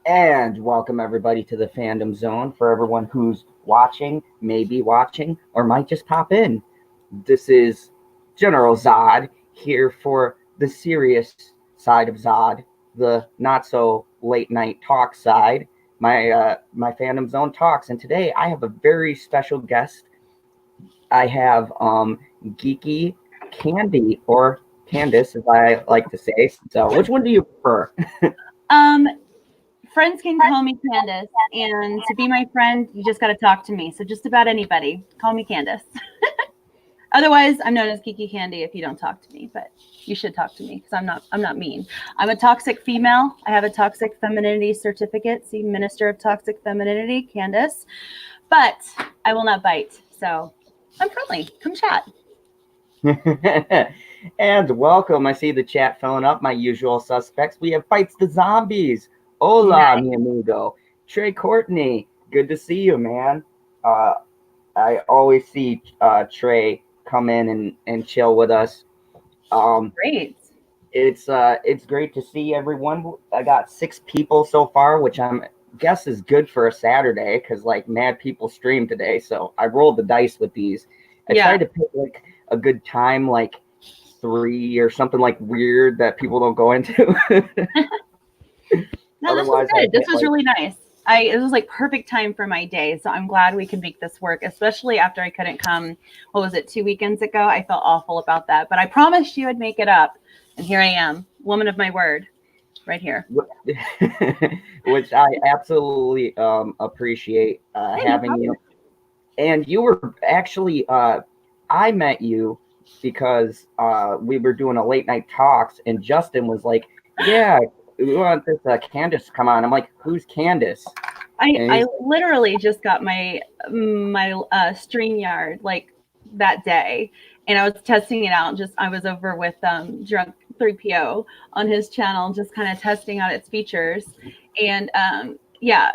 And welcome everybody to the Fandom Zone. For everyone who's watching, maybe watching, or might just pop in. This is General Zod here for the serious side of Zod, the not so late night talk side. My Fandom Zone talks, and today I have a very special guest. I have geeky Candy or Candice, as I like to say. So, which one do you prefer? Um, Friends can call me Candice, and to be my friend, you just got to talk to me. So just about anybody, call me Candice. Otherwise, I'm known as Geeky Candy if you don't talk to me, but you should talk to me because I'm not mean. I'm a toxic female. I have a toxic femininity certificate. See, Minister of Toxic Femininity, Candice. But I will not bite. So I'm friendly. Come chat. And welcome. I see the chat filling up. My usual suspects. We have Fights the Zombies. Hola, Nice. mi amigo. Trey Courtney. Good to see you, man. Uh, I always see Trey come in and chill with us. Great. It's great to see everyone. I got 6 people so far, which I'm guess is good for a Saturday because like mad people stream today. So I rolled the dice with these. I Yeah. tried to pick like a good time, like 3 or something like weird that people don't go into. No, this was Otherwise, I good. This get was like really nice. It was like perfect time for my day. So I'm glad we can make this work, especially after I couldn't come. What was it, 2 weekends ago? I felt awful about that, but I promised you I'd make it up. And here I am, woman of my word, right here. which I absolutely appreciate Hey, no having you. problem. And you were actually, I met you because we were doing a late night talks, and Justin was like, "Yeah, we want this Candice to come on." I'm like, "Who's Candice?" I And I he's literally just got my StreamYard like that day, and I was testing it out. Just I was over with Drunk 3PO on his channel, just kind of testing out its features, and yeah,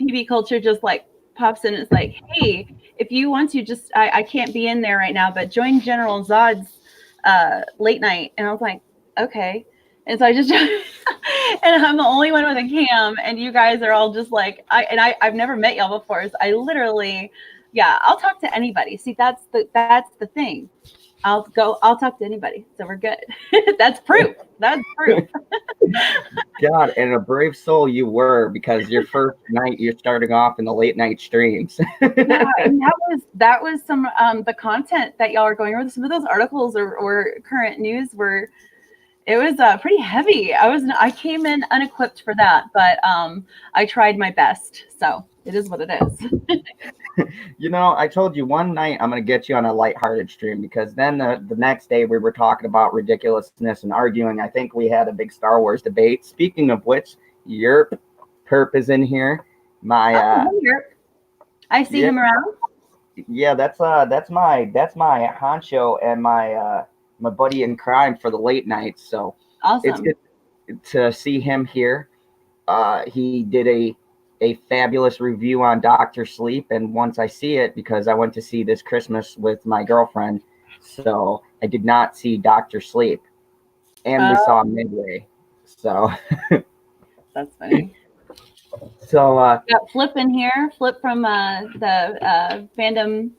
PB Culture just like pops in. It's like, hey, if you want to, just I can't be in there right now, but join General Zod's late night, and I was like, okay. And so I just and I'm the only one with a cam, and you guys are all just like I've never met y'all before. So I literally, yeah, I'll talk to anybody. See, that's the thing. I'll talk to anybody. So we're good. That's proof. That's proof. God, and a brave soul you were because your first night you're starting off in the late night streams. Yeah, and that was some the content that y'all are going over. Some of those articles or current news were it was pretty heavy. I came in unequipped for that, but I tried my best. So it is what it is. I told you one night I'm gonna get you on a lighthearted stream because then the next day we were talking about ridiculousness and arguing. I think we had a big Star Wars debate. Speaking of which, your perp is in here. My Oh, here. I see yeah, him around. yeah, that's my honcho and my buddy in crime for the late nights. So it's Awesome. good to see him here. He did a fabulous review on Doctor Sleep, and once I see it, because I went to see this Christmas with my girlfriend, so I did not see Doctor Sleep, and we Oh, saw Midway. So, that's funny. so Got Flip in here. Flip from the fandom.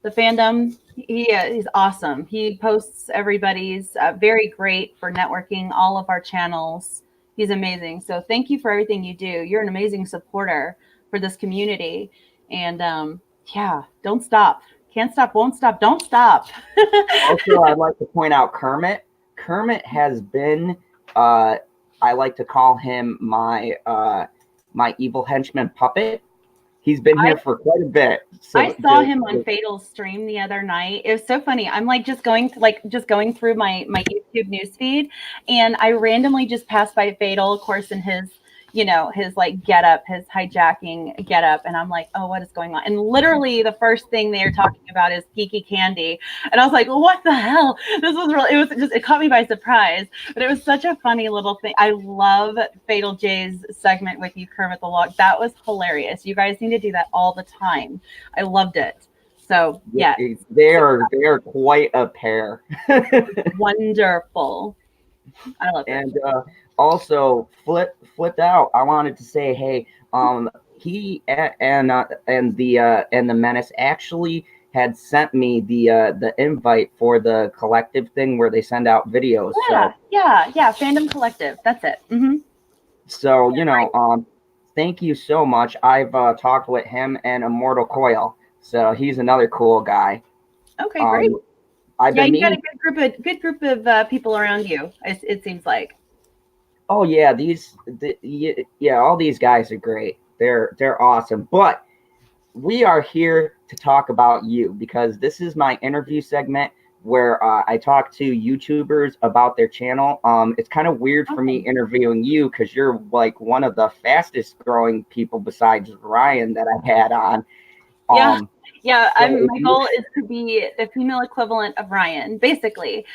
The fandom. He's awesome. He posts everybody's very great for networking all of our channels. He's amazing. So thank you for everything you do. You're an amazing supporter for this community. And yeah, don't stop. Can't stop, won't stop, don't stop. also I'd like to point out Kermit. Kermit has been, uh, I like to call him my evil henchman puppet. He's been here for quite a bit. I So saw him on Fatal's stream the other night. It was so funny. I'm like just going through my YouTube newsfeed, and I randomly just passed by Fatal, of course, in his like get up, his hijacking get up, and I'm like, oh, what is going on? And literally the first thing they are talking about is Geeky Candy, and I was like, well, what the hell? This was real. It caught me by surprise, but it was such a funny little thing. I love Fatal J's segment with you, Kermit the Log. That was hilarious. You guys need to do that all the time. I loved it. So yeah, they are quite a pair. wonderful. I love it. And also, flipped out. I wanted to say, hey, and the Menace actually had sent me the invite for the collective thing where they send out videos. Yeah. Fandom Collective. That's it. So thank you so much. I've talked with him and Immortal Coil, so he's another cool guy. Okay, great. I've Yeah, been you got meaning. a good group of people around you. It seems like. Oh yeah, all these guys are great. They're awesome. But we are here to talk about you because this is my interview segment where I talk to YouTubers about their channel. It's kind of weird for me interviewing you because you're like one of the fastest growing people besides Ryan that I had on. Yeah. My goal is to be the female equivalent of Ryan, basically.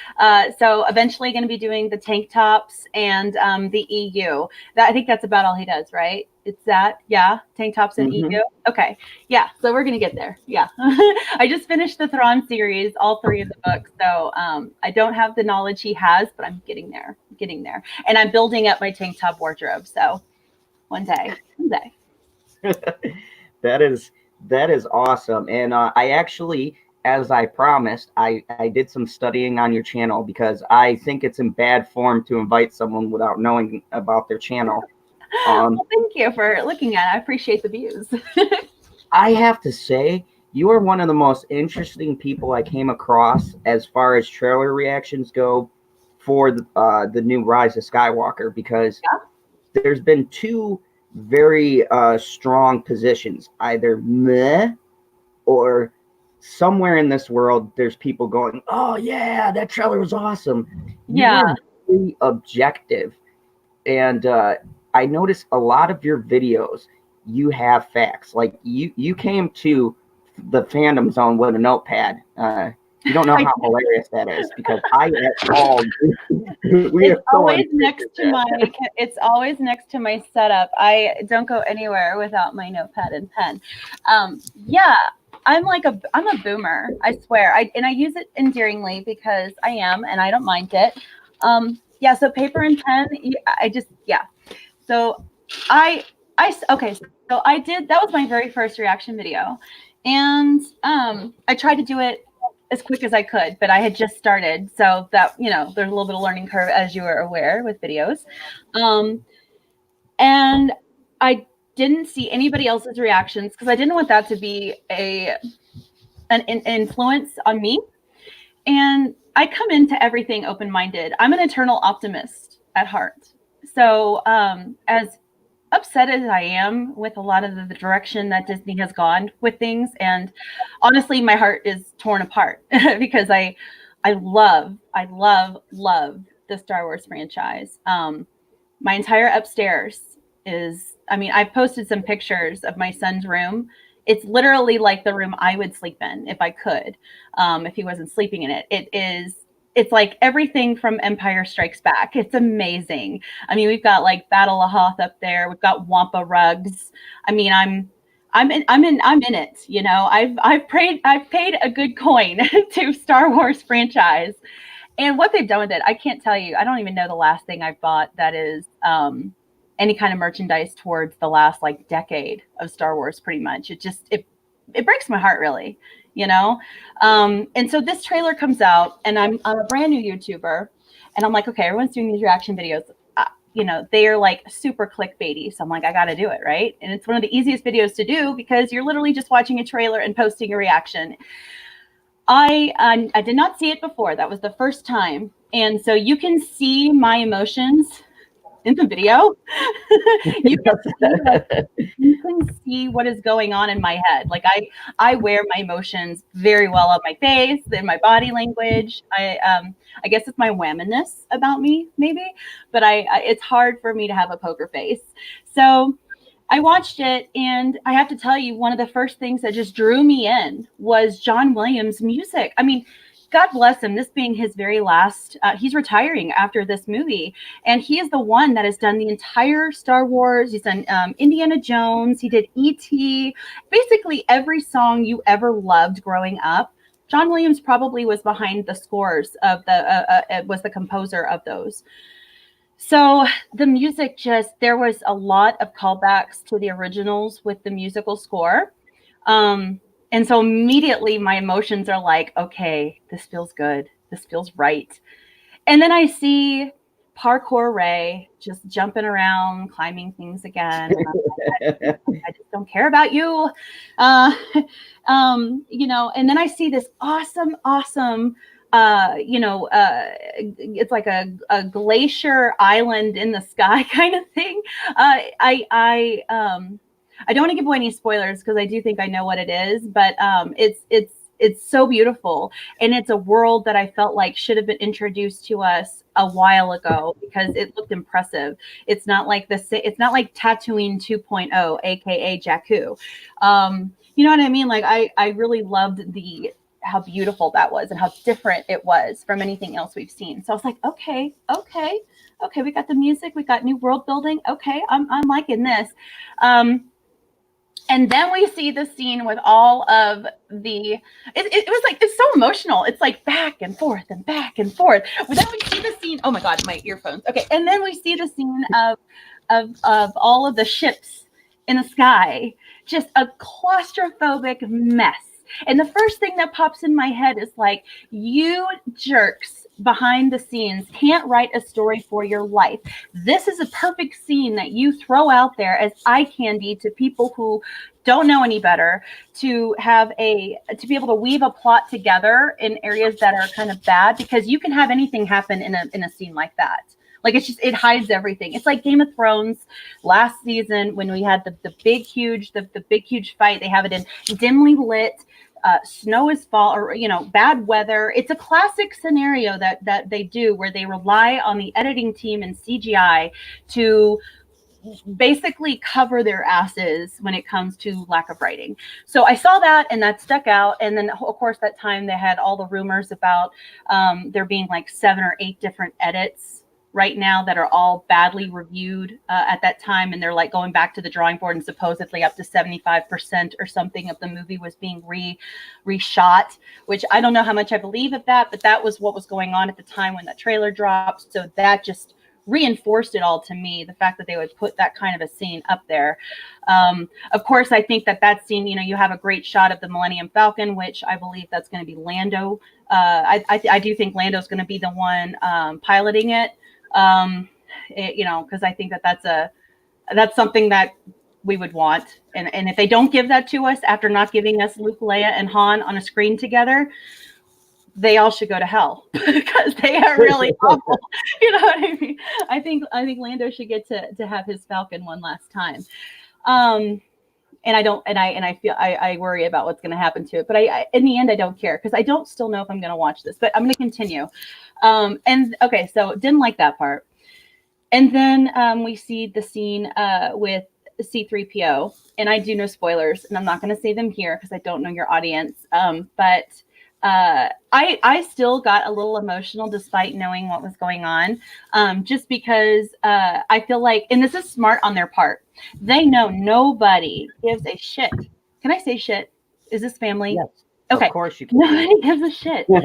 So eventually, going to be doing the tank tops and the EU. I think that's about all he does, right? It's that, yeah, tank tops and EU. Okay, yeah. So we're gonna get there. Yeah, I just finished the Thrawn series, all 3 of the books. So I don't have the knowledge he has, but I'm getting there. And I'm building up my tank top wardrobe. So one day. That is awesome. And I actually, as I promised, I did some studying on your channel because I think it's in bad form to invite someone without knowing about their channel. Well, thank you for looking at it. I appreciate the views. I have to say, you are one of the most interesting people I came across as far as trailer reactions go for the new Rise of Skywalker because there's been 2 very strong positions, either meh or somewhere in this world there's people going, oh yeah, that trailer was awesome. You were very objective, and I noticed a lot of your videos you have facts. Like you came to the Fandom Zone with a notepad. You don't know how hilarious that is because it's always next to my setup. I don't go anywhere without my notepad and pen. Yeah, I'm a boomer, I swear. I use it endearingly because I am, and I don't mind it. Yeah, so paper and pen, So so that was my very first reaction video. And I tried to do it as quick as I could, but I had just started. So that, there's a little bit of learning curve, as you are aware, with videos. And I didn't see anybody else's reactions because I didn't want that to be an influence on me. And I come into everything open-minded. I'm an eternal optimist at heart. So as upset as I am with a lot of the direction that Disney has gone with things, and honestly, my heart is torn apart because I love the Star Wars franchise. My entire upstairs is, I've posted some pictures of my son's room. It's literally like the room I would sleep in if I could, if he wasn't sleeping in it. It's like everything from Empire Strikes Back. It's amazing. We've got like Battle of Hoth up there. We've got Wampa rugs. I'm in it. I've paid a good coin to Star Wars franchise, and what they've done with it, I can't tell you. I don't even know the last thing I've bought that is any kind of merchandise towards the last like decade of Star Wars. Pretty much, it breaks my heart, really. And so this trailer comes out, and I'm a brand new YouTuber, and I'm like, okay, everyone's doing these reaction videos. They are like super clickbaity. So I'm like, I got to do it, right? And it's one of the easiest videos to do because you're literally just watching a trailer and posting a reaction. I did not see it before. That was the first time. And so you can see my emotions in the video. You can see what is going on in my head. Like I wear my emotions very well on my face, in my body language. I guess it's my whamminess about me, maybe, but it's hard for me to have a poker face. So I watched it, and I have to tell you, one of the first things that just drew me in was John Williams' music. God bless him, this being his very last, he's retiring after this movie. And he is the one that has done the entire Star Wars. He's done Indiana Jones. He did E.T. Basically every song you ever loved growing up. John Williams probably was behind the scores of was the composer of those. So the music there was a lot of callbacks to the originals with the musical score. And so immediately my emotions are like, okay, this feels good. This feels right. And then I see parkour Ray just jumping around, climbing things again. I just don't care about you. And then I see this awesome, it's like a glacier island in the sky kind of thing. I don't want to give away any spoilers because I do think I know what it is, but it's so beautiful, and it's a world that I felt like should have been introduced to us a while ago because it looked impressive. It's not like it's not like Tatooine 2.0, aka Jakku. You know what I mean? Like I really loved how beautiful that was and how different it was from anything else we've seen. So I was like, okay, we got the music, we got new world building. Okay, I'm liking this. And then we see the scene with all of it was like, it's so emotional. It's like back and forth and back and forth. But then we see the scene. Oh my God, my earphones. Okay. And then we see the scene of all of the ships in the sky, just a claustrophobic mess. And the first thing that pops in my head is like, you jerks behind the scenes can't write a story for your life. This is a perfect scene that you throw out there as eye candy to people who don't know any better, to be able to weave a plot together in areas that are kind of bad, because you can have anything happen in a scene like that. Like, it hides everything. It's like Game of Thrones last season when we had the big huge fight. They have it in dimly lit, snow is fall, or bad weather. It's a classic scenario that they do where they rely on the editing team and CGI to basically cover their asses when it comes to lack of writing. So I saw that and that stuck out. And then of course that time they had all the rumors about there being like 7 or 8 different edits right now that are all badly reviewed at that time, and they're like going back to the drawing board, and supposedly up to 75% or something of the movie was being reshot, which I don't know how much I believe of that, but that was what was going on at the time when that trailer dropped. So that just reinforced it all to me, the fact that they would put that kind of a scene up there. Of course, I think that scene, you have a great shot of the Millennium Falcon, which I believe that's going to be Lando. I do think Lando's going to be the one piloting it. Because I think that's something that we would want. And if they don't give that to us after not giving us Luke, Leia, and Han on a screen together, they all should go to hell because they are really awful. You know what I mean? I think Lando should get to have his Falcon one last time. And I worry about what's going to happen to it, but in the end, I don't care because I don't still know if I'm going to watch this, but I'm going to continue. And okay, so didn't like that part. And then we see the scene with C-3PO, and I do know spoilers, and I'm not going to say them here because I don't know your audience. But I still got a little emotional despite knowing what was going on, just because I feel like, and this is smart on their part, they know nobody gives a shit. Can I say shit? Is this family? Yes. Okay. Of course you can. Nobody gives a shit. We're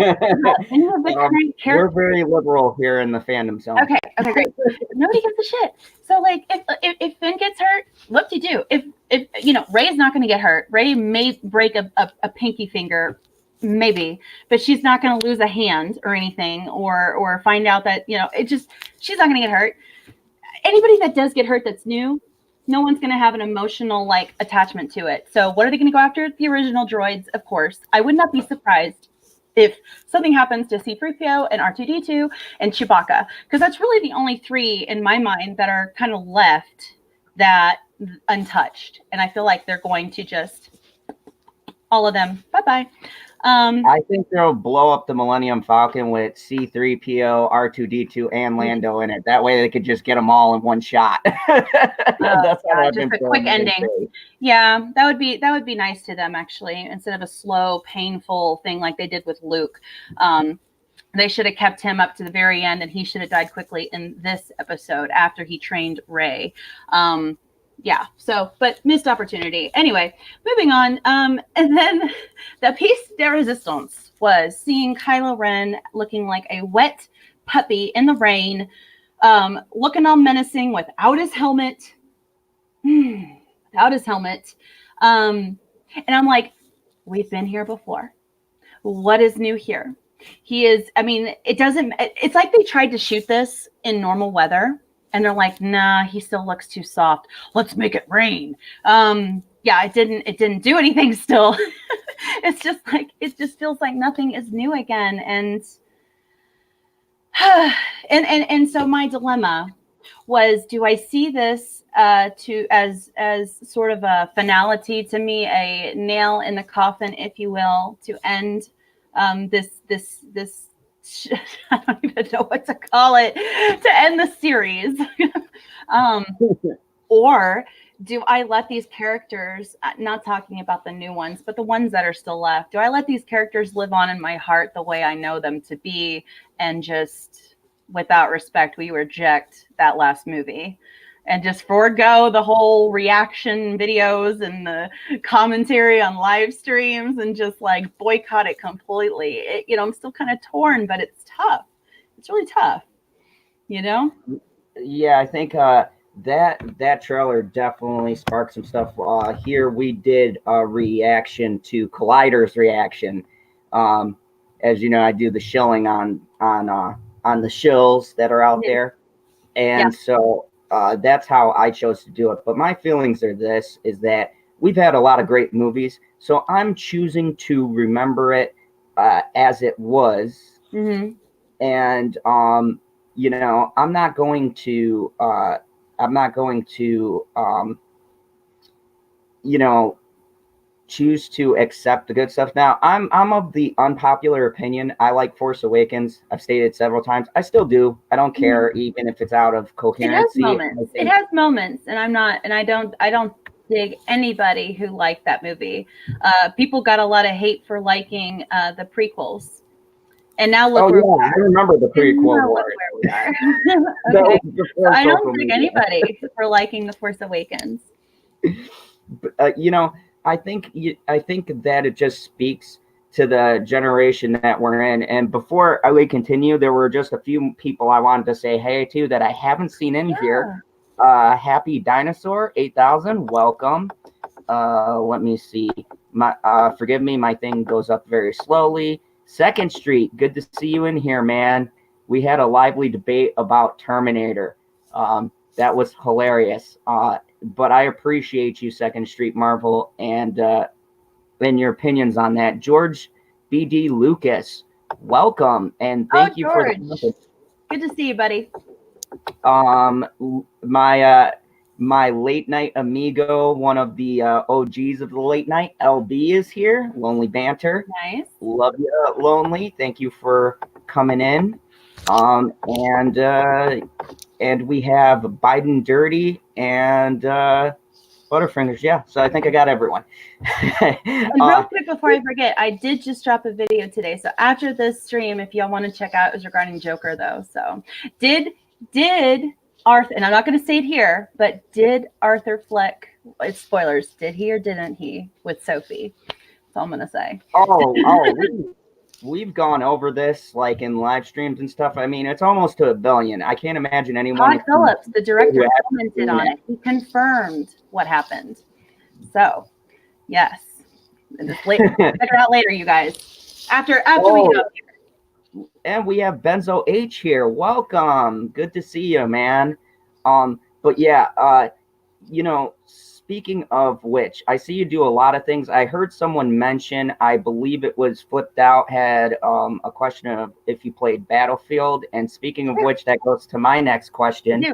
very liberal here in the fandom zone. Okay, great. Nobody gives a shit. So like if Finn gets hurt, what do you do? If Rey's not gonna get hurt. Rey may break a pinky finger, maybe, but she's not gonna lose a hand or anything, or find out that, she's not gonna get hurt. Anybody that does get hurt that's new, no one's going to have an emotional attachment to it. So what are they going to go after? The original droids, of course. I would not be surprised if something happens to C-3PO and R2-D2 and Chewbacca, because that's really the only 3 in my mind that are kind of left that untouched. And I feel like they're going to just all of them. Bye-bye. I think they'll blow up the Millennium Falcon with C-3PO, R2-D2, and Lando in it. That way they could just get them all in one shot. That's just a quick ending. Yeah, that would be nice to them, actually, instead of a slow, painful thing like they did with Luke. They should have kept him up to the very end, and he should have died quickly in this episode after he trained Rey. yeah. So, but missed opportunity. Anyway, moving on. And then the piece de resistance was seeing Kylo Ren looking like a wet puppy in the rain, looking all menacing without his helmet. Without his helmet. And I'm like, we've been here before. What is new here? He is, I mean, it's like they tried to shoot this in normal weather and they're like, nah, he still looks too soft. Let's make it rain. Yeah, it didn't do anything still. It's just like, it just feels like nothing is new again. And so my dilemma was, do I see this as sort of a finality to me, a nail in the coffin, if you will, to end this I don't even know what to call it, to end the series, or do I let these characters, not talking about the new ones, but the ones that are still left, do I let these characters live on in my heart the way I know them to be, and just without respect, we reject that last movie and just forego the whole reaction videos and the commentary on live streams and just like boycott it completely? I'm still kind of torn, but it's tough. It's really tough, Yeah, I think that trailer definitely sparked some stuff. Here we did a reaction to Collider's reaction. As you know, I do the shilling on the shills that are out there, and so that's how I chose to do it. But my feelings are is that we've had a lot of great movies, so I'm choosing to remember it as it was, and I'm not going to choose to accept the good stuff. Now, I'm of the unpopular opinion. I like Force Awakens. I've stated several times. I still do. I don't care, even if it's out of coherency. It has moments, and I don't dig anybody who liked that movie. People got a lot of hate for liking the prequels. And now look I remember the prequel. Where we are. Okay. I don't think anybody for liking The Force Awakens. I think that it just speaks to the generation that we're in. And before we continue, there were just a few people I wanted to say hey to that I haven't seen in here. Happy Dinosaur 8000, welcome. Let me see. Forgive me, my thing goes up very slowly. Second Street, good to see you in here, man. We had a lively debate about Terminator. That was hilarious. But I appreciate you, Second Street Marvel, and your opinions on that. George B.D. Lucas, welcome, and thank you for the message. Good to see you, buddy. My late night amigo, one of the OGs of the late night, LB is here. Lonely Banter. Nice. Love you, Lonely. Thank you for coming in. And we have Biden Dirty and Butterfingers. Yeah, so I think I got everyone. And real quick before I forget, I did just drop a video today. So after this stream, if y'all want to check out, it was regarding Joker though. So did Arthur, and I'm not going to say it here, but did Arthur Fleck, it's spoilers, did he or didn't he with Sophie? That's all I'm going to say. We've gone over this like in live streams and stuff. I mean, it's almost to 1 billion. I can't imagine anyone. Todd Phillips, the director, commented on it. He confirmed what happened. So, yes. Just check it out later, you guys. After we get up here. And we have Benzo H here. Welcome. Good to see you, man. But yeah, speaking of which, I see you do a lot of things. I heard someone mention, I believe it was Flipped Out, had a question of if you played Battlefield. And speaking of which, that goes to my next question.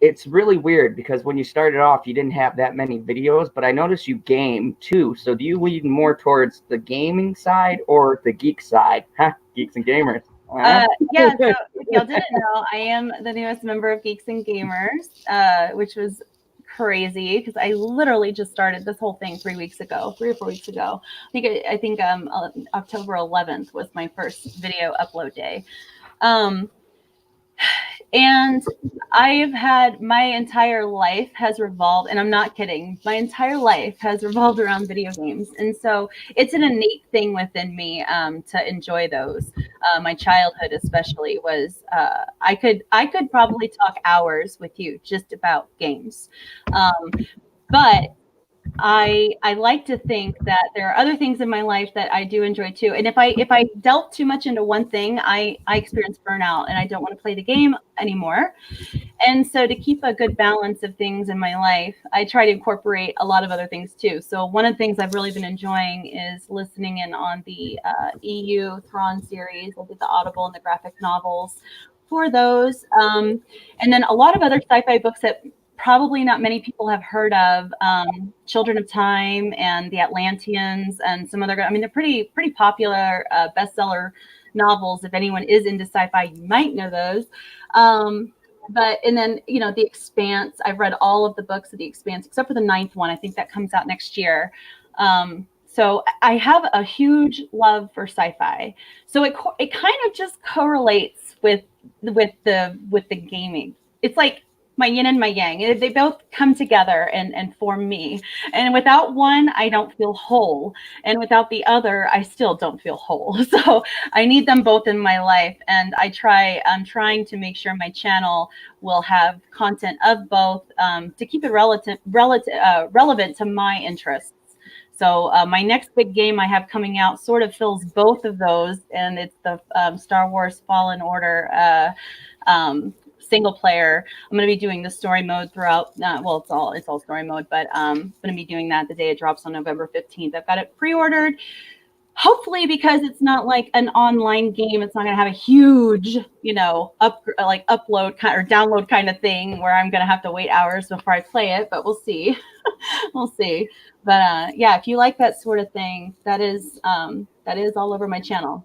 It's really weird because when you started off, you didn't have that many videos, but I noticed you game too. So do you lean more towards the gaming side or the geek side? Geeks and Gamers. Yeah, so if y'all didn't know, I am the newest member of Geeks and Gamers, which was crazy because I literally just started this whole thing 3 or 4 weeks ago. I think October 11th was my first video upload day. And I've had my entire life has revolved, and I'm not kidding, my entire life has revolved around video games. And so it's an innate thing within me to enjoy those. My childhood especially was I could probably talk hours with you just about games. But I like to think that there are other things in my life that I do enjoy too. And if I delve too much into one thing, I experience burnout and I don't want to play the game anymore. And so to keep a good balance of things in my life, I try to incorporate a lot of other things too. So one of the things I've really been enjoying is listening in on the EU Thrawn series. I did the Audible and the graphic novels for those. And then a lot of other sci-fi books that probably not many people have heard of, Children of Time and The Atlanteans and some other, I mean, they're pretty popular bestseller novels. If anyone is into sci-fi, you might know those. And then, The Expanse, I've read all of the books of The Expanse, except for the 9th one. I think that comes out next year. So I have a huge love for sci-fi. So it kind of just correlates with the gaming. It's like my yin and my yang. They both come together and form me. And without one, I don't feel whole. And without the other, I still don't feel whole. So I need them both in my life. And I'm trying to make sure my channel will have content of both to keep it relevant to my interests. So my next big game I have coming out sort of fills both of those, and it's the Star Wars Fallen Order single player. I'm going to be doing the story mode throughout. It's all story mode, but I'm going to be doing that the day it drops on November 15th. I've got it pre-ordered. Hopefully, because it's not like an online game, it's not going to have a huge, upload kind or download kind of thing where I'm going to have to wait hours before I play it. But we'll see. We'll see. But if you like that sort of thing, that is all over my channel.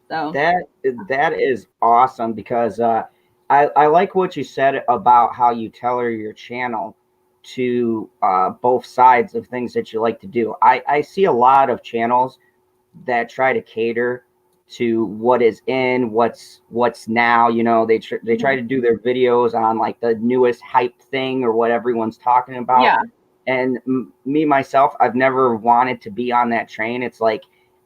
So that is awesome, because I like what you said about how you tailor your channel to both sides of things that you like to do. I see a lot of channels that try to cater to what is in, what's now. They try to do their videos on like the newest hype thing or what everyone's talking about. Yeah. And me myself, I've never wanted to be on that train. It's like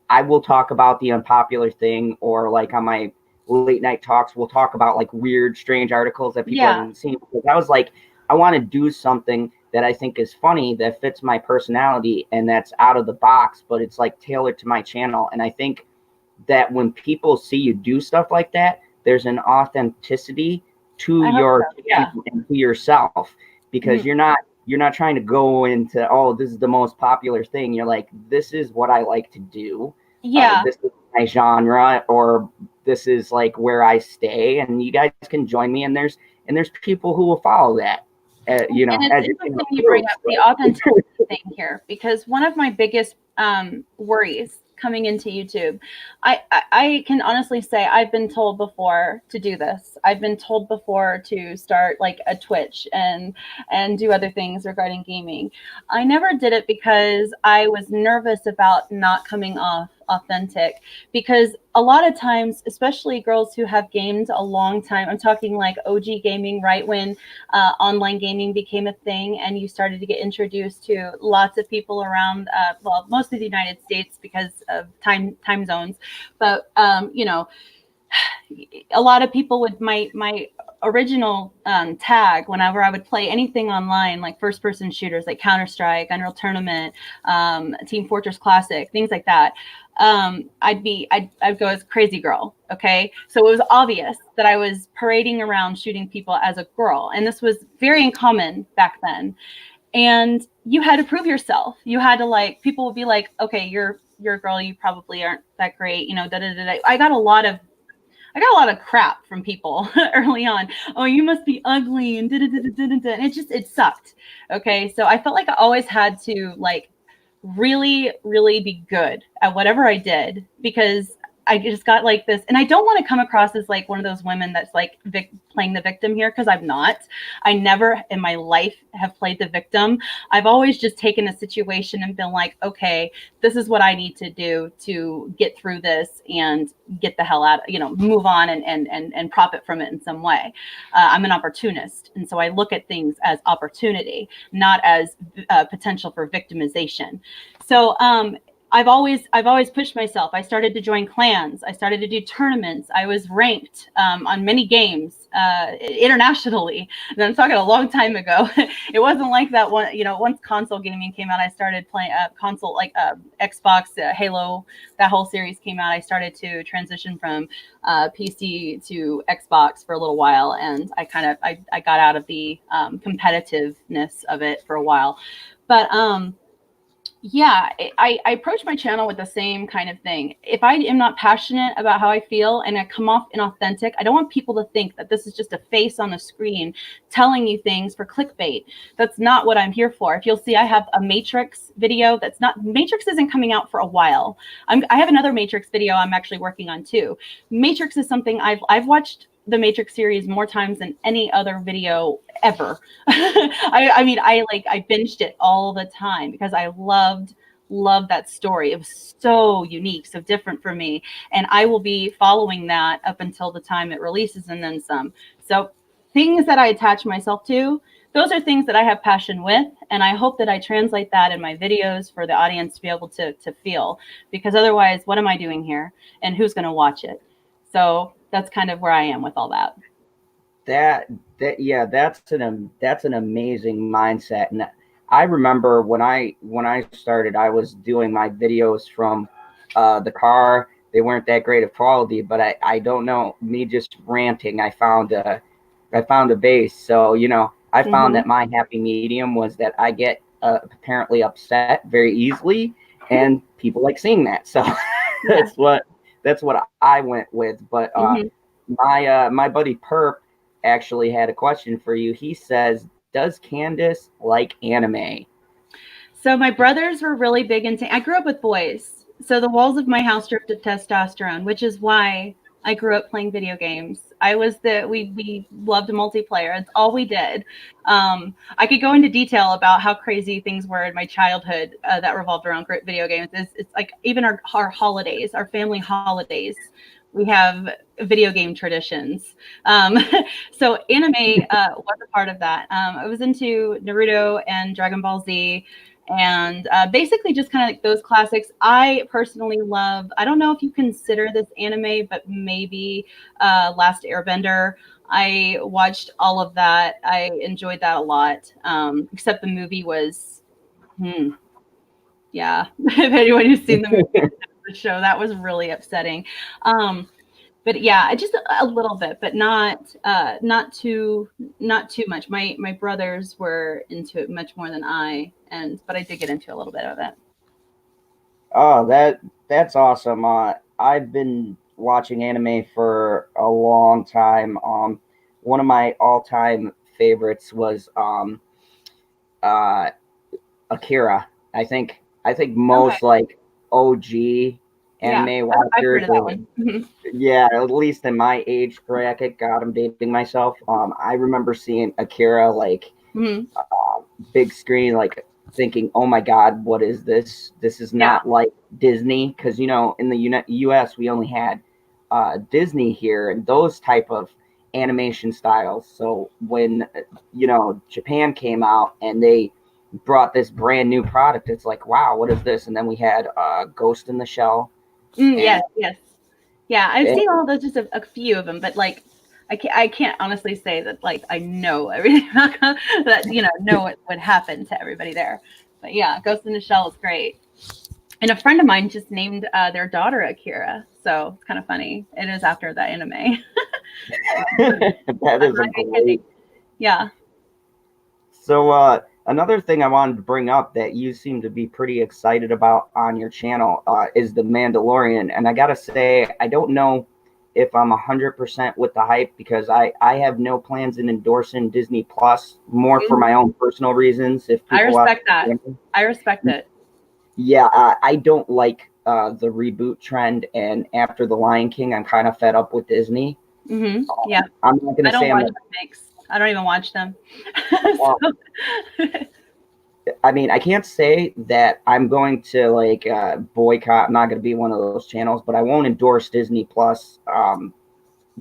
I will talk about the unpopular thing, or like on my late night talks, we'll talk about like weird, strange articles that people haven't seen. Because I was like, I want to do something that I think is funny, that fits my personality, and that's out of the box, but it's like tailored to my channel. And I think that when people see you do stuff like that, there's an authenticity to your channel and to yourself, because you're not trying to go into, oh, this is the most popular thing. You're like, this is what I like to do. This is my genre, or this is like where I stay, and you guys can join me. And there's people who will follow that. And it's interesting you bring up the authenticity thing here, because one of my biggest worries coming into YouTube, I can honestly say I've been told before to do this. I've been told before to start like a Twitch and do other things regarding gaming. I never did it because I was nervous about not coming off authentic, because a lot of times, especially girls who have gamed a long time, I'm talking like OG gaming, right when online gaming became a thing and you started to get introduced to lots of people around, mostly the United States because of time zones. But, a lot of people would, my original tag whenever I would play anything online, like first person shooters like Counter-Strike, Unreal Tournament, Team Fortress Classic, things like that. I'd go as crazy girl. Okay. So it was obvious that I was parading around shooting people as a girl. And this was very uncommon back then. And you had to prove yourself. You had to people would be like, okay, you're a girl. You probably aren't that great. I got a lot of crap from people early on. Oh, you must be ugly and and it sucked. Okay. So I felt like I always had to really, really be good at whatever I did, because I just got like this, and I don't want to come across as like one of those women that's like playing the victim here, because I'm not. I never in my life have played the victim. I've always just taken a situation and been like, okay, this is what I need to do to get through this and get the hell out, move on and profit from it in some way. I'm an opportunist, and so I look at things as opportunity, not as potential for victimization. So I've always pushed myself. I started to join clans. I started to do tournaments. I was ranked on many games internationally. And I'm talking a long time ago. It wasn't like that one. Once console gaming came out, I started playing console, like Xbox, Halo. That whole series came out. I started to transition from PC to Xbox for a little while, and I got out of the competitiveness of it for a while. But yeah, I approach my channel with the same kind of thing. If I am not passionate about how I feel and I come off inauthentic, I don't want people to think that this is just a face on the screen telling you things for clickbait. That's not what I'm here for. If you'll see, I have a Matrix video Matrix isn't coming out for a while. I have another Matrix video I'm actually working on too. Matrix is something I've watched the Matrix series more times than any other video ever. I binged it all the time because I loved that story. It was so unique, so different for me. And I will be following that up until the time it releases and then some. So things that I attach myself to, those are things that I have passion with. And I hope that I translate that in my videos for the audience to be able to feel, because otherwise, what am I doing here and who's going to watch it? So that's kind of where I am with all that. That's an amazing mindset. And I remember when I started, I was doing my videos from the car. They weren't that great of quality, but I don't know, me just ranting, I found a base. So I found that my happy medium was that I get apparently upset very easily, and people like seeing that. So that's what I went with. But my buddy Perp actually had a question for you. He says, does Candice like anime? So my brothers were really big into, I grew up with boys. So the walls of my house dripped of testosterone, which is why I grew up playing video games. We loved multiplayer. It's all we did. I could go into detail about how crazy things were in my childhood that revolved around video games. It's like even our holidays, our family holidays, we have video game traditions. So anime was a part of that. I was into Naruto and Dragon Ball Z, and basically just kind of like those classics. I personally love, I don't know if you consider this anime, but maybe Last Airbender. I watched all of that. I enjoyed that a lot, except the movie was, yeah. If anyone who's seen the movie, the show, that was really upsetting. But yeah, just a little bit, but not too much. My brothers were into it much more than but I did get into a little bit of it. Oh, that's awesome. I've been watching anime for a long time. One of my all-time favorites was Akira. I think most like OG anime watchers. Yeah, at least in my age bracket. God, I'm dating myself. I remember seeing Akira like big screen, like thinking, oh my God, what is this? This is not like Disney, because in the U.S. we only had Disney here and those type of animation styles. So when Japan came out and they brought this brand new product, it's like, wow, what is this? And then we had Ghost in the Shell. Yes. Yeah, I've seen all those, just a few of them, but like I can't honestly say that like I know everything that know what would happen to everybody there. But yeah, Ghost in the Shell is great. And a friend of mine just named their daughter Akira, so it's kind of funny. It is after that anime. That is great. Yeah. So another thing I wanted to bring up that you seem to be pretty excited about on your channel is the Mandalorian. And I gotta say, I don't know if I'm 100% with the hype, because I have no plans in endorsing Disney Plus, more for my own personal reasons. If people I respect that. I respect it. Yeah, I don't like the reboot trend, and after The Lion King, I'm kind of fed up with Disney. Yeah. I'm not going to say watch remakes. I don't even watch them. So, I mean, I can't say that I'm going to like boycott. I'm not going to be one of those channels, but I won't endorse Disney Plus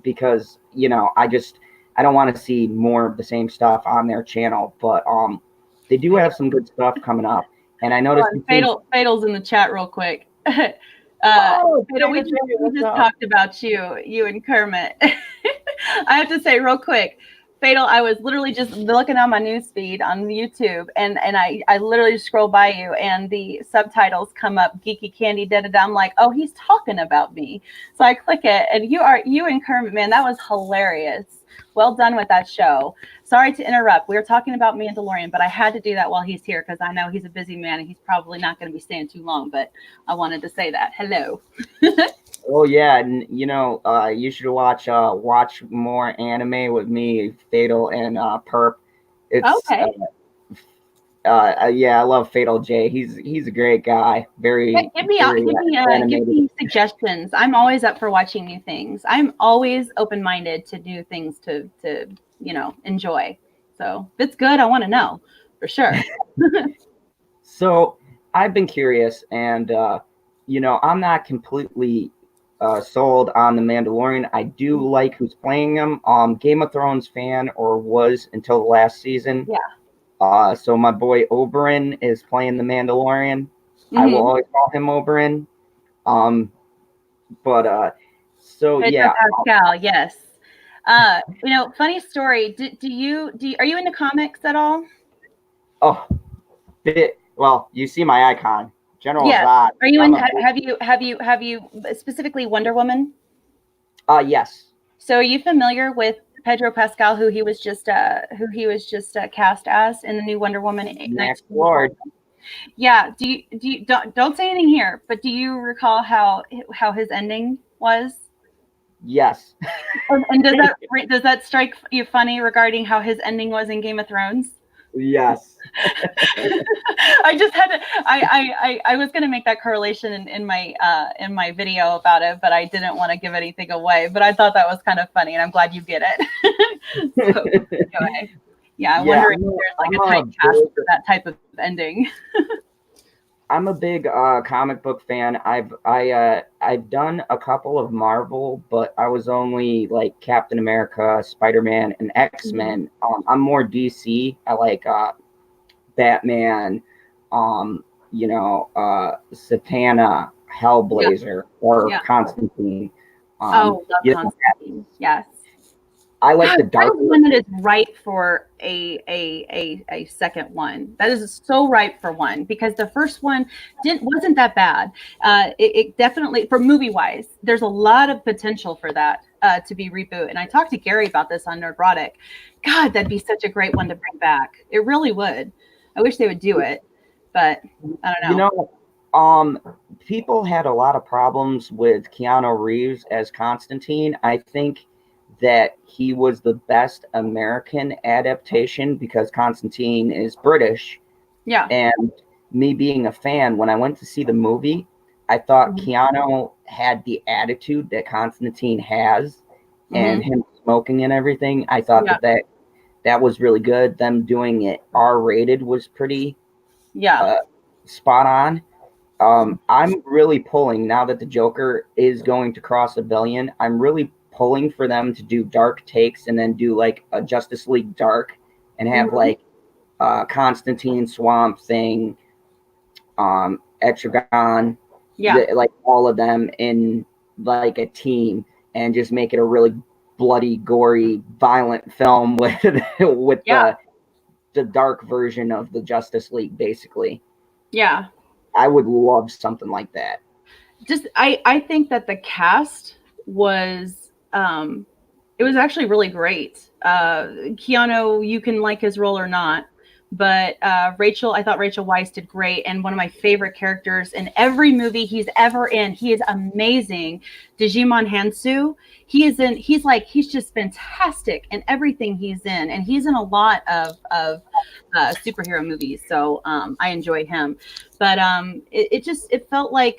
because I don't want to see more of the same stuff on their channel. But they do have some good stuff coming up, and I noticed Fatal's in the chat real quick. Fatal, we just talked about you and Kermit. I have to say real quick, Fatal, I was literally just looking on my news feed on YouTube, and I literally scroll by you, and the subtitles come up, geeky candy, da-da-da. I'm like, oh, he's talking about me. So I click it, and you and Kermit, man, that was hilarious. Well done with that show. Sorry to interrupt. We were talking about Mandalorian, but I had to do that while he's here because I know he's a busy man and he's probably not going to be staying too long, but I wanted to say that. Hello. Oh yeah, and you should watch more anime with me, Fatal, and Perp. It's okay. Yeah, I love Fatal J. He's a great guy. Give me suggestions. I'm always up for watching new things. I'm always open-minded to new things to enjoy. So if it's good, I want to know for sure. So I've been curious, and I'm not completely sold on the Mandalorian. I do like who's playing him. Game of Thrones fan, or was until the last season. Yeah. So my boy Oberyn is playing the Mandalorian. I will always call him Oberyn. But so Pedro yeah. Pascal, yes. Funny story. Are you into comics at all? Oh, well, you see my icon, General Zod. Are you in? Have you specifically Wonder Woman? Yes. So are you familiar with Pedro Pascal, who he was just cast as in the new Wonder Woman? Next Lord. Yeah. Don't say anything here, but do you recall how his ending was? Yes. And does that strike you funny regarding how his ending was in Game of Thrones? Yes. I just had to. I was going to make that correlation in my video about it, but I didn't want to give anything away. But I thought that was kind of funny, and I'm glad you get it. So, anyway, I wonder if there's like a type cast for that type of ending. I'm a big comic book fan. I've done a couple of Marvel, but I was only like Captain America, Spider-Man, and X-Men. I'm more DC. I like Batman, Satana, Hellblazer, or Constantine. Love Constantine. Yes. I like the dark one that is ripe for a second one. That is so ripe for one because the first one wasn't that bad. It definitely, for movie wise, there's a lot of potential for that to be reboot. And I talked to Gary about this on Nerdrotic. God, that'd be such a great one to bring back. It really would. I wish they would do it, but I don't know. People had a lot of problems with Keanu Reeves as Constantine. I think that he was the best American adaptation because Constantine is British. Yeah. And me being a fan, when I went to see the movie, I thought Keanu had the attitude that Constantine has, and him smoking and everything. I thought that was really good. Them doing it R-rated was pretty spot on. I'm really pulling, now that the Joker is going to cross $1 billion, I'm really pulling for them to do dark takes and then do like a Justice League Dark and have like Constantine, Swamp Thing, Etrigan, like all of them in like a team and just make it a really bloody, gory, violent film with the dark version of the Justice League, basically. Yeah. I would love something like that. I think that the cast was it was actually really great. Keanu, you can like his role or not, but I thought Rachel Weisz did great, and one of my favorite characters in every movie he's ever in. He is amazing. Digimon Hansu. He's just fantastic in everything he's in, and he's in a lot of superhero movies. So I enjoyed him, but it felt like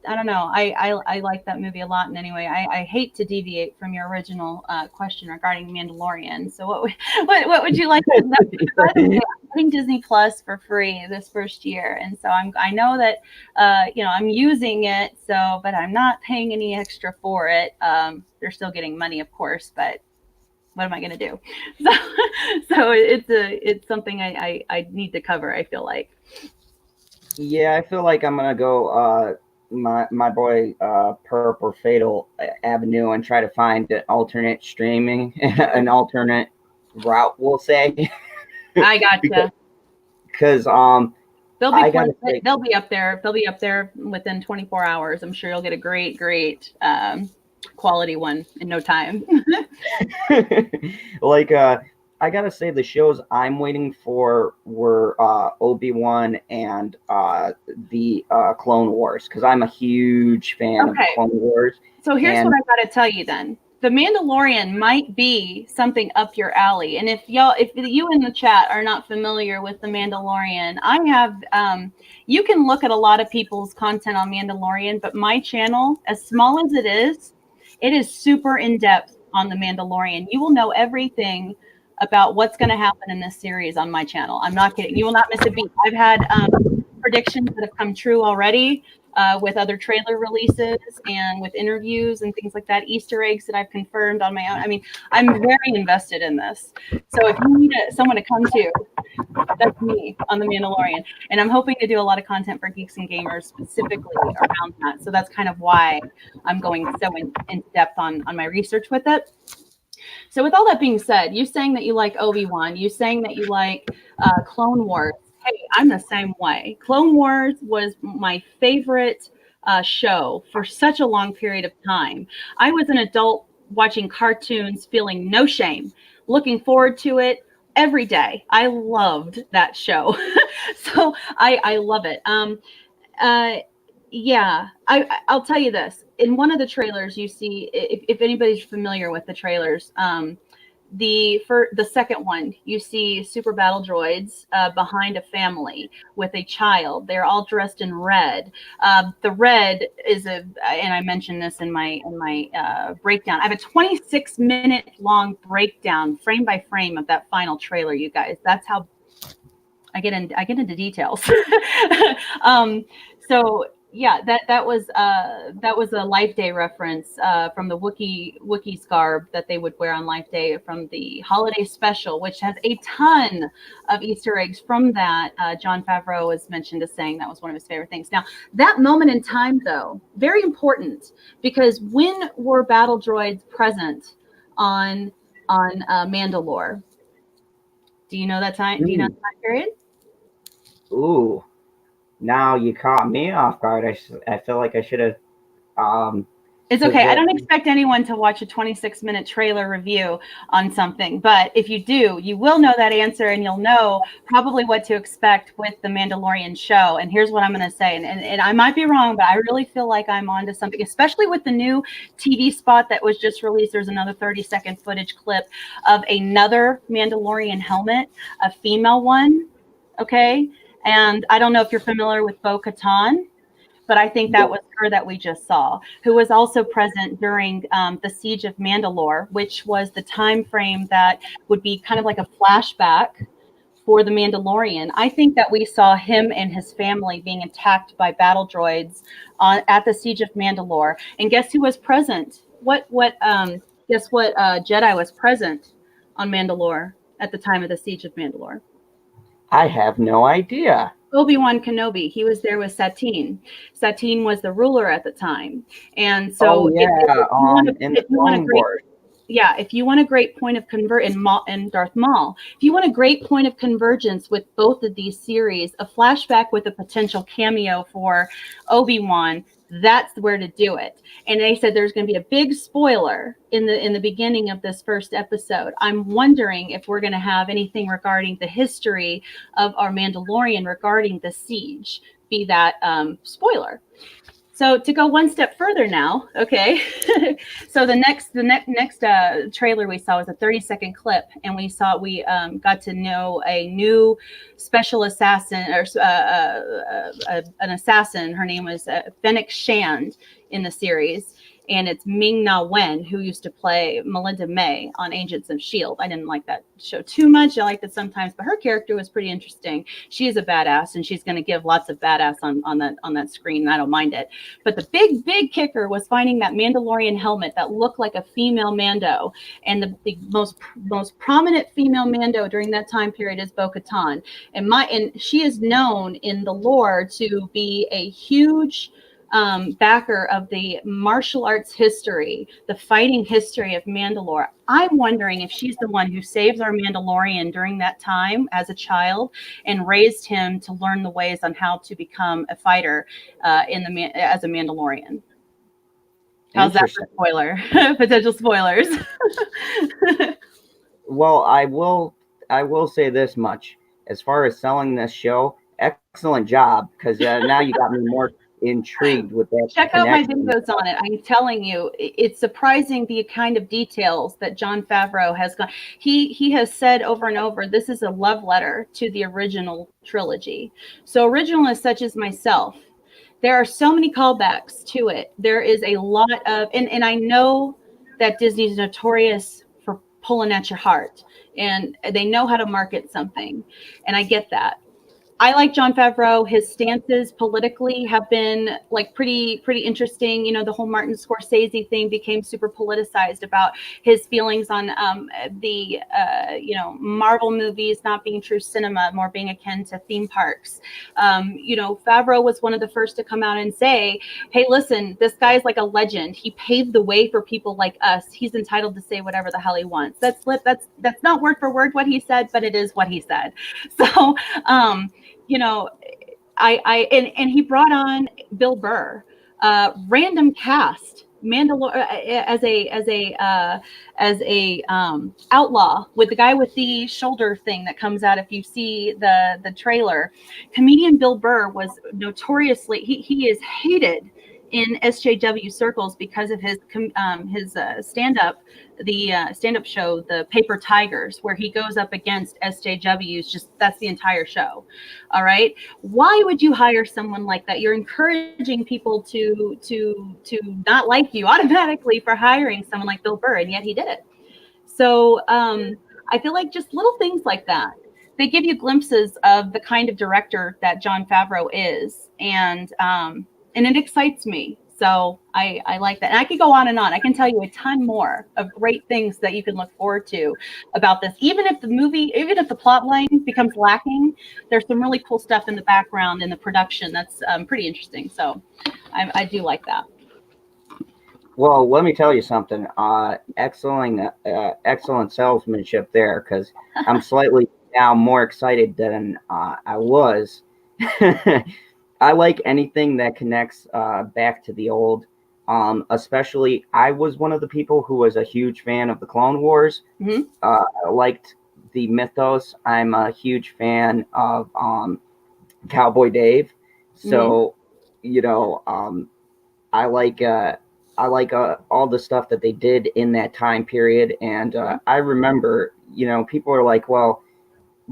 I don't know. I like that movie a lot. And anyway, I hate to deviate from your original question regarding Mandalorian. So what would you like to know? By the way, I'm getting Disney Plus for free this first year, and so I know that I'm using it. So, but I'm not paying any extra for it. They're still getting money, of course, but what am I going to do? So, so it's something I need to cover. I feel like. Yeah, I feel like I'm gonna go my boy Perp or Fatal Avenue and try to find an alternate streaming, an alternate route, we'll say. I gotcha. Because They'll be I gotta say, they'll be up there. They'll be up there within 24 hours. I'm sure you'll get a great quality one in no time. like I gotta say the shows I'm waiting for were Obi-Wan and the Clone Wars, because I'm a huge fan of the Clone Wars. So here's what I gotta tell you then. The Mandalorian might be something up your alley. And if you in the chat are not familiar with the Mandalorian, I have you can look at a lot of people's content on Mandalorian, but my channel, as small as it is super in depth on the Mandalorian. You will know everything about what's going to happen in this series on my channel. I'm not kidding. You will not miss a beat. I've had predictions that have come true already with other trailer releases and with interviews and things like that, Easter eggs that I've confirmed on my own. I mean, I'm very invested in this. So if you need someone to come to, that's me on The Mandalorian. And I'm hoping to do a lot of content for geeks and gamers specifically around that. So that's kind of why I'm going so in depth on my research with it. So with all that being said, you saying that you like Obi-Wan, you saying that you like Clone Wars. Hey, I'm the same way. Clone Wars was my favorite show for such a long period of time. I was an adult watching cartoons, feeling no shame, looking forward to it every day. I loved that show. So I love it. Yeah, I'll tell you this. In one of the trailers, you see, if anybody's familiar with the trailers, the second one, you see super battle droids behind a family with a child. They're all dressed in red. The red is and I mentioned this in my breakdown. I have a 26-minute long breakdown, frame by frame, of that final trailer. You guys, that's how I get into details. So yeah, that was a Life Day reference from the Wookiee scarf that they would wear on Life Day from the holiday special, which has a ton of Easter eggs from that. Jon Favreau was mentioned as saying that was one of his favorite things. Now, that moment in time, though, very important, because when were battle droids present on Mandalore? Do you know that time? Do you know that time period? Ooh. Now you caught me off guard. I feel like I should have. It's okay. I don't expect anyone to watch a 26-minute trailer review on something, but if you do, you will know that answer, and you'll know probably what to expect with the Mandalorian show. And here's what I'm going to say, and I might be wrong, but I really feel like I'm onto something, especially with the new TV spot that was just released. There's another 30-second footage clip of another Mandalorian helmet, a female one. Okay. And I don't know if you're familiar with Bo-Katan, but I think that was her that we just saw, who was also present during the Siege of Mandalore, which was the time frame that would be kind of like a flashback for the Mandalorian. I think that we saw him and his family being attacked by battle droids at the Siege of Mandalore. And guess who was present? Guess what Jedi was present on Mandalore at the time of the Siege of Mandalore? I have no idea. Obi-Wan Kenobi. He was there with Satine. Satine was the ruler at the time. And so if you want a great point of and Darth Maul, if you want a great point of convergence with both of these series, a flashback with a potential cameo for Obi-Wan, that's where to do it. And they said there's going to be a big spoiler in the beginning of this first episode. I'm wondering if we're going to have anything regarding the history of our Mandalorian regarding the siege, be that spoiler. So to go one step further now, okay. So the next trailer we saw was a 30-second clip, and we got to know a new special assassin, or an assassin. Her name was Fennec Shand in the series. And it's Ming-Na Wen, who used to play Melinda May on Agents of S.H.I.E.L.D. I didn't like that show too much. I liked it sometimes, but her character was pretty interesting. She is a badass, and she's going to give lots of badass on that screen, and I don't mind it. But the big kicker was finding that Mandalorian helmet that looked like a female Mando. And the most prominent female Mando during that time period is Bo-Katan. And she is known in the lore to be a huge backer of the martial arts history, the fighting history of Mandalore. I'm wondering if she's the one who saves our Mandalorian during that time as a child and raised him to learn the ways on how to become a fighter as a Mandalorian. How's that for spoiler? Potential spoilers. Well, I will say this much. As far as selling this show, excellent job, because now you got me more intrigued with that. Check out my videos on it. I'm telling you, it's surprising the kind of details that Jon Favreau has gone. He has said over and over, this is a love letter to the original trilogy. So originalists such as myself, there are so many callbacks to it. There is a lot of, and I know that Disney's notorious for pulling at your heart, and they know how to market something, and I get that. I like Jon Favreau. His stances politically have been like pretty interesting. You know, the whole Martin Scorsese thing became super politicized about his feelings on the Marvel movies not being true cinema, more being akin to theme parks. Favreau was one of the first to come out and say, "Hey, listen, this guy's like a legend. He paved the way for people like us. He's entitled to say whatever the hell he wants." That's not word for word what he said, but it is what he said. So. And he brought on Bill Burr, random cast, Mandalorian as a outlaw, with the guy with the shoulder thing that comes out if you see the trailer. Comedian Bill Burr was notoriously he is hated in SJW circles because of his stand-up, the stand-up show, The Paper Tigers, where he goes up against SJWs. That's the entire show. All right. Why would you hire someone like that? You're encouraging people to not like you automatically for hiring someone like Bill Burr, and yet he did it. So I feel like just little things like that, they give you glimpses of the kind of director that Jon Favreau is, and it excites me. So I like that. And I could go on and on. I can tell you a ton more of great things that you can look forward to about this. Even if the plot line becomes lacking, there's some really cool stuff in the background in the production that's pretty interesting. So I do like that. Well, let me tell you something. Excellent salesmanship there, because I'm slightly now more excited than I was. I like anything that connects back to the old. Especially, I was one of the people who was a huge fan of the Clone Wars. Mm-hmm. I liked the mythos. I'm a huge fan of Cowboy Dave. So, I like all the stuff that they did in that time period. And I remember, people are like, well,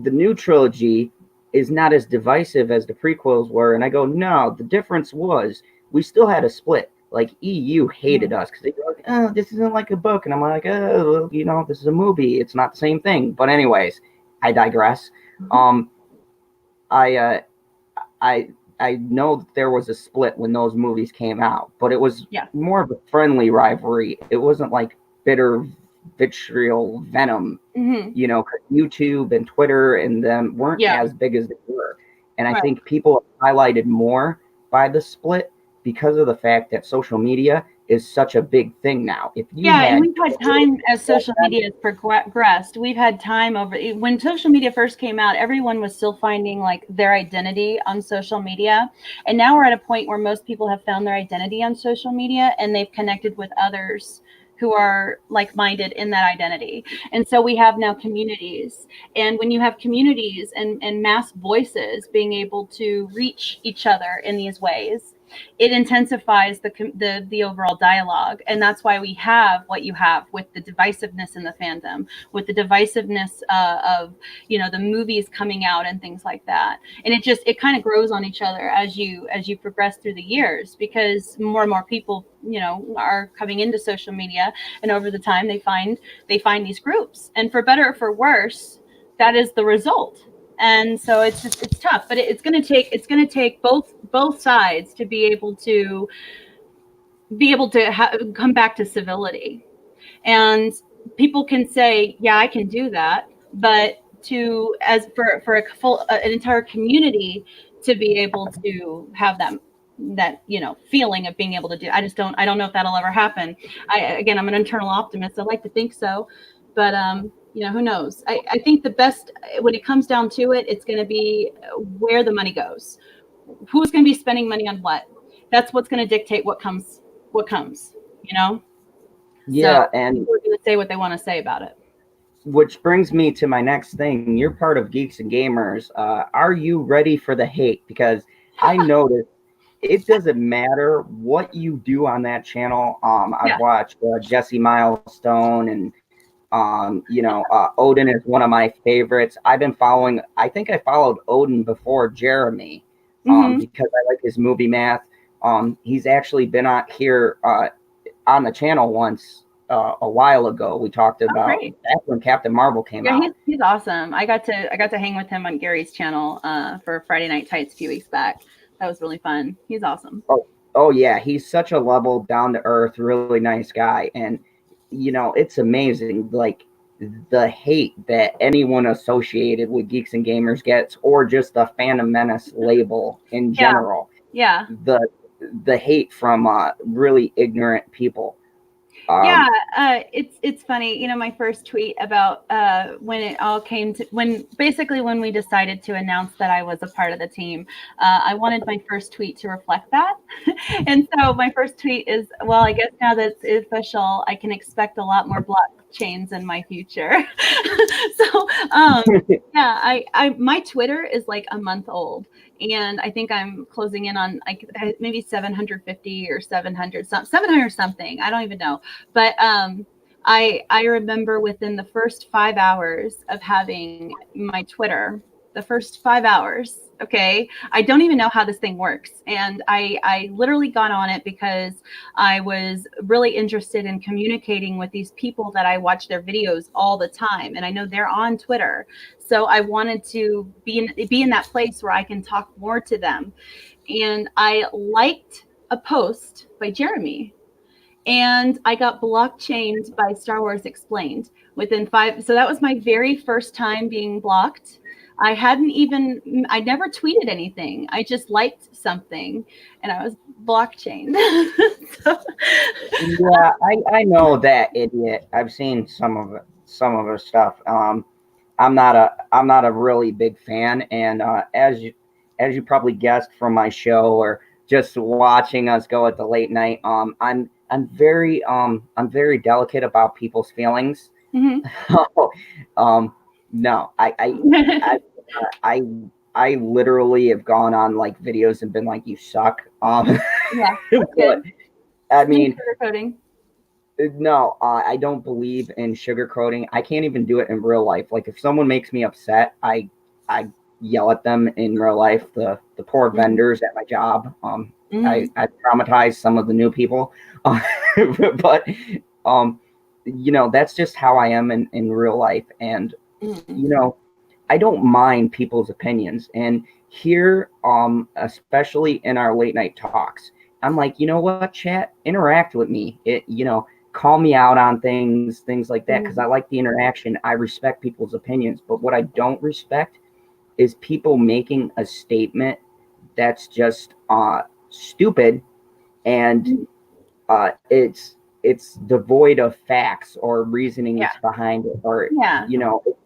the new trilogy is not as divisive as the prequels were. And I go, no, the difference was we still had a split. Like, EU hated us because they were like, oh, this isn't like a book. And I'm like, oh, this is a movie. It's not the same thing. But anyways, I digress. I know that there was a split when those movies came out, but it was more of a friendly rivalry. It wasn't like bitter vitriol venom, because YouTube and Twitter and them weren't as big as they were. And I think people are highlighted more by the split because of the fact that social media is such a big thing now. And we've had time as social media has progressed. We've had time when social media first came out, everyone was still finding like their identity on social media. And now we're at a point where most people have found their identity on social media, and they've connected with others who are like-minded in that identity. And so we have now communities. And when you have communities and mass voices being able to reach each other in these ways, it intensifies the overall dialogue. And that's why we have what you have with the divisiveness in the fandom, with the divisiveness of, the movies coming out and things like that. And it kind of grows on each other as you progress through the years, because more and more people, are coming into social media, and over the time they find these groups, and for better or for worse, that is the result. And so it's tough, but it's going to take both sides to be able to come back to civility. And people can say, yeah, I can do that, but for an entire community to be able to have that feeling of being able to do, I don't know if that'll ever happen. I'm an internal optimist. I like to think so, but who knows? I think the best, when it comes down to it, it's going to be where the money goes. Who's going to be spending money on what? That's what's going to dictate what comes. Yeah, so and people are going to say what they want to say about it. Which brings me to my next thing. You're part of Geeks and Gamers. Are you ready for the hate? Because I noticed it doesn't matter what you do on that channel. I've watched Jesse Milestone, and Odin is one of my favorites. I've been following. I think I followed Odin before Jeremy, because I like his movie math. He's actually been out here on the channel once. A while ago, we talked about back when Captain Marvel came out. He's awesome. I got to hang with him on Gary's channel for Friday Night Tights a few weeks back. That was really fun. He's awesome. Oh yeah, he's such a level, down to earth, really nice guy, and it's amazing, like the hate that anyone associated with Geeks and Gamers gets, or just the Phantom Menace label in general. Yeah. The hate from really ignorant people. It's funny. My first tweet about when it all came to when we decided to announce that I was a part of the team, I wanted my first tweet to reflect that. And so my first tweet is, well, I guess now that it's official, I can expect a lot more blockchains in my future. So my Twitter is like a month old. And I think I'm closing in on maybe 750 or 700 something. I don't even know. But I remember within the first 5 hours of having my Twitter, the first 5 hours, okay, I don't even know how this thing works. And I literally got on it because I was really interested in communicating with these people that I watch their videos all the time. And I know they're on Twitter. So I wanted to be in that place where I can talk more to them. And I liked a post by Jeremy, and I got blockchained by Star Wars Explained within 5. So that was my very first time being blocked. I never tweeted anything. I just liked something, and I was blockchained. Yeah, I know that idiot. I've seen some of her stuff. I'm not a really big fan, and as you probably guessed from my show or just watching us go at the late night, I'm very delicate about people's feelings. No, I literally have gone on like videos and been like, you suck. Yeah. But, I mean, sugarcoating. No, I don't believe in sugarcoating. I can't even do it in real life. Like if someone makes me upset, I yell at them in real life. The poor vendors at my job. I traumatize some of the new people, but that's just how I am in real life. And I don't mind people's opinions. And here, especially in our late night talks, I'm like, you know what, chat, interact with me. Call me out on things like that, because I like the interaction. I respect people's opinions. But what I don't respect is people making a statement that's just stupid, and it's devoid of facts or reasonings behind it, or it's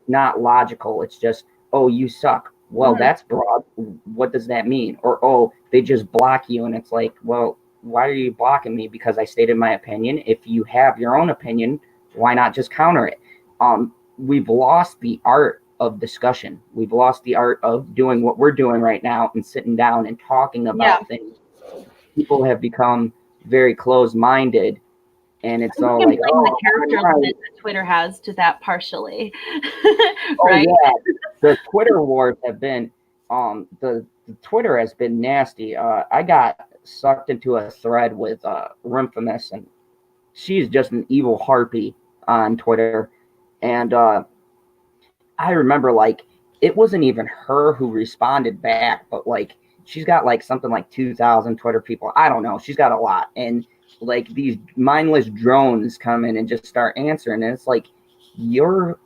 not logical. It's just, oh, you suck. Well, that's broad. What does that mean? Or, oh, they just block you, and it's like, well, why are you blocking me? Because I stated my opinion. If you have your own opinion, why not just counter it? We've lost the art of discussion. We've lost the art of doing what we're doing right now and sitting down and talking about things. people have become very closed-minded, and it's I all think like, I'm blaming the oh, character I'm right. limit that Twitter has to that partially, Oh right? yeah, the Twitter wars have been the Twitter has been nasty. I got sucked into a thread with Rymphimous, and she's just an evil harpy on Twitter. And I remember like it wasn't even her who responded back, but like she's got like something like 2,000 Twitter people. I don't know. She's got a lot, and like these mindless drones come in and just start answering, and it's like you're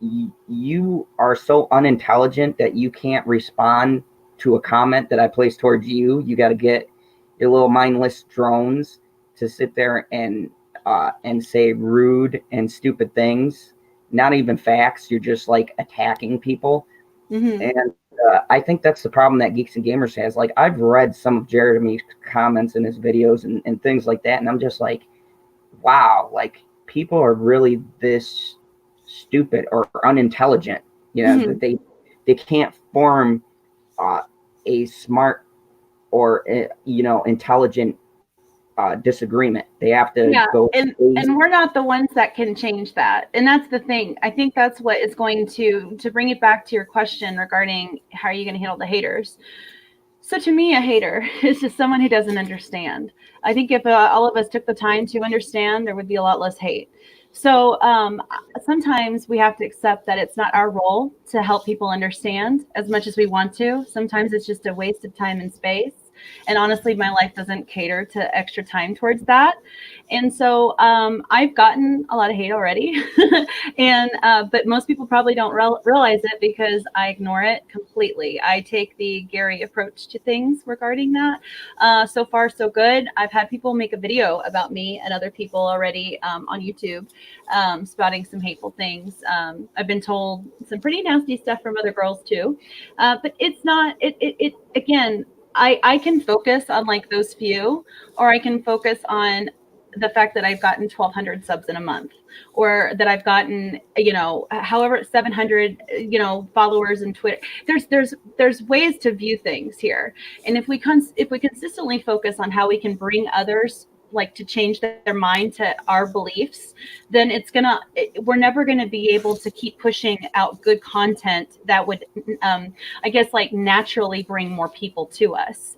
you are so unintelligent that you can't respond to a comment that I place towards you. You got to get your little mindless drones to sit there and say rude and stupid things. Not even facts. You're just like attacking people, Mm-hmm. and I think that's the problem that Geeks and Gamers has. Like I've read some of Jeremy's comments in his videos and things like that, and I'm just like, wow, like people are really this stupid or unintelligent, Mm-hmm. that they can't form uh, a smart or intelligent disagreement. They have to Yeah, go and we're not the ones that can change that. And that's the thing. I think that's what is going to bring it back to your question regarding how are you going to handle the haters. So to me, a hater is just someone who doesn't understand. I think if all of us took the time to understand, there would be a lot less hate. So sometimes we have to accept that it's not our role to help people understand as much as we want to. Sometimes it's just a waste of time and space. And honestly, my life doesn't cater to extra time towards that. And so I've gotten a lot of hate already, and but most people probably don't realize it because I ignore it completely. I take the Gary approach to things regarding that. So far, so good. I've had people make a video about me and other people already on YouTube, spouting some hateful things. I've been told some pretty nasty stuff from other girls too, but it's not. It again. I can focus on like those few, or I can focus on the fact that I've gotten 1,200 subs in a month, or that I've gotten, however 700, followers in Twitter. There's ways to view things here, and if we consistently focus on how we can bring others like to change their mind to our beliefs, then we're never gonna be able to keep pushing out good content that would, I guess, like naturally bring more people to us.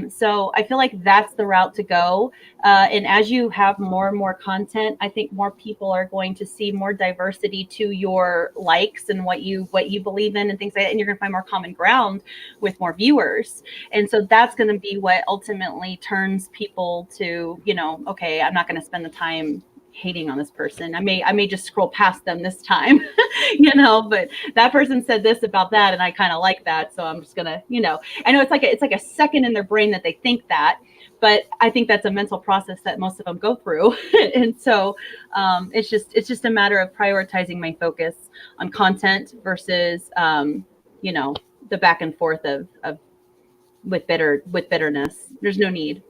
So I feel like that's the route to go. And as you have more and more content, I think more people are going to see more diversity to your likes and what you believe in and things like that. And you're going to find more common ground with more viewers. And so that's going to be what ultimately turns people to, okay, I'm not going to spend the time hating on this person. I may just scroll past them this time, but that person said this about that and I kind of like that, so I'm just gonna, I know it's like a second in their brain that they think that, but I think that's a mental process that most of them go through. And so it's just a matter of prioritizing my focus on content versus the back and forth of with bitterness. There's no need.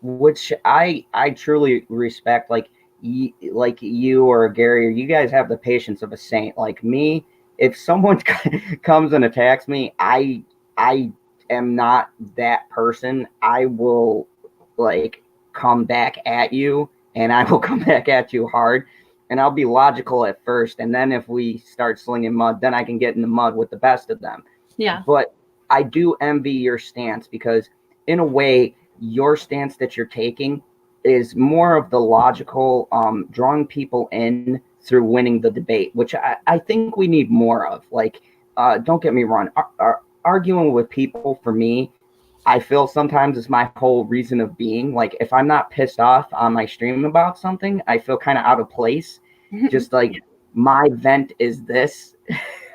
which I truly respect. Like you or Gary, or you guys have the patience of a saint. Like me, if someone comes and attacks me, I am not that person. I will like come back at you, and I will come back at you hard. And I'll be logical at first, and then if we start slinging mud, then I can get in the mud with the best of them. Yeah. But I do envy your stance because, in a way, your stance that you're taking is more of the logical, drawing people in through winning the debate, which I think we need more of. Like, don't get me wrong, arguing with people for me, I feel sometimes is my whole reason of being. Like, if I'm not pissed off on my stream about something, I feel kind of out of place. Just like my vent is this.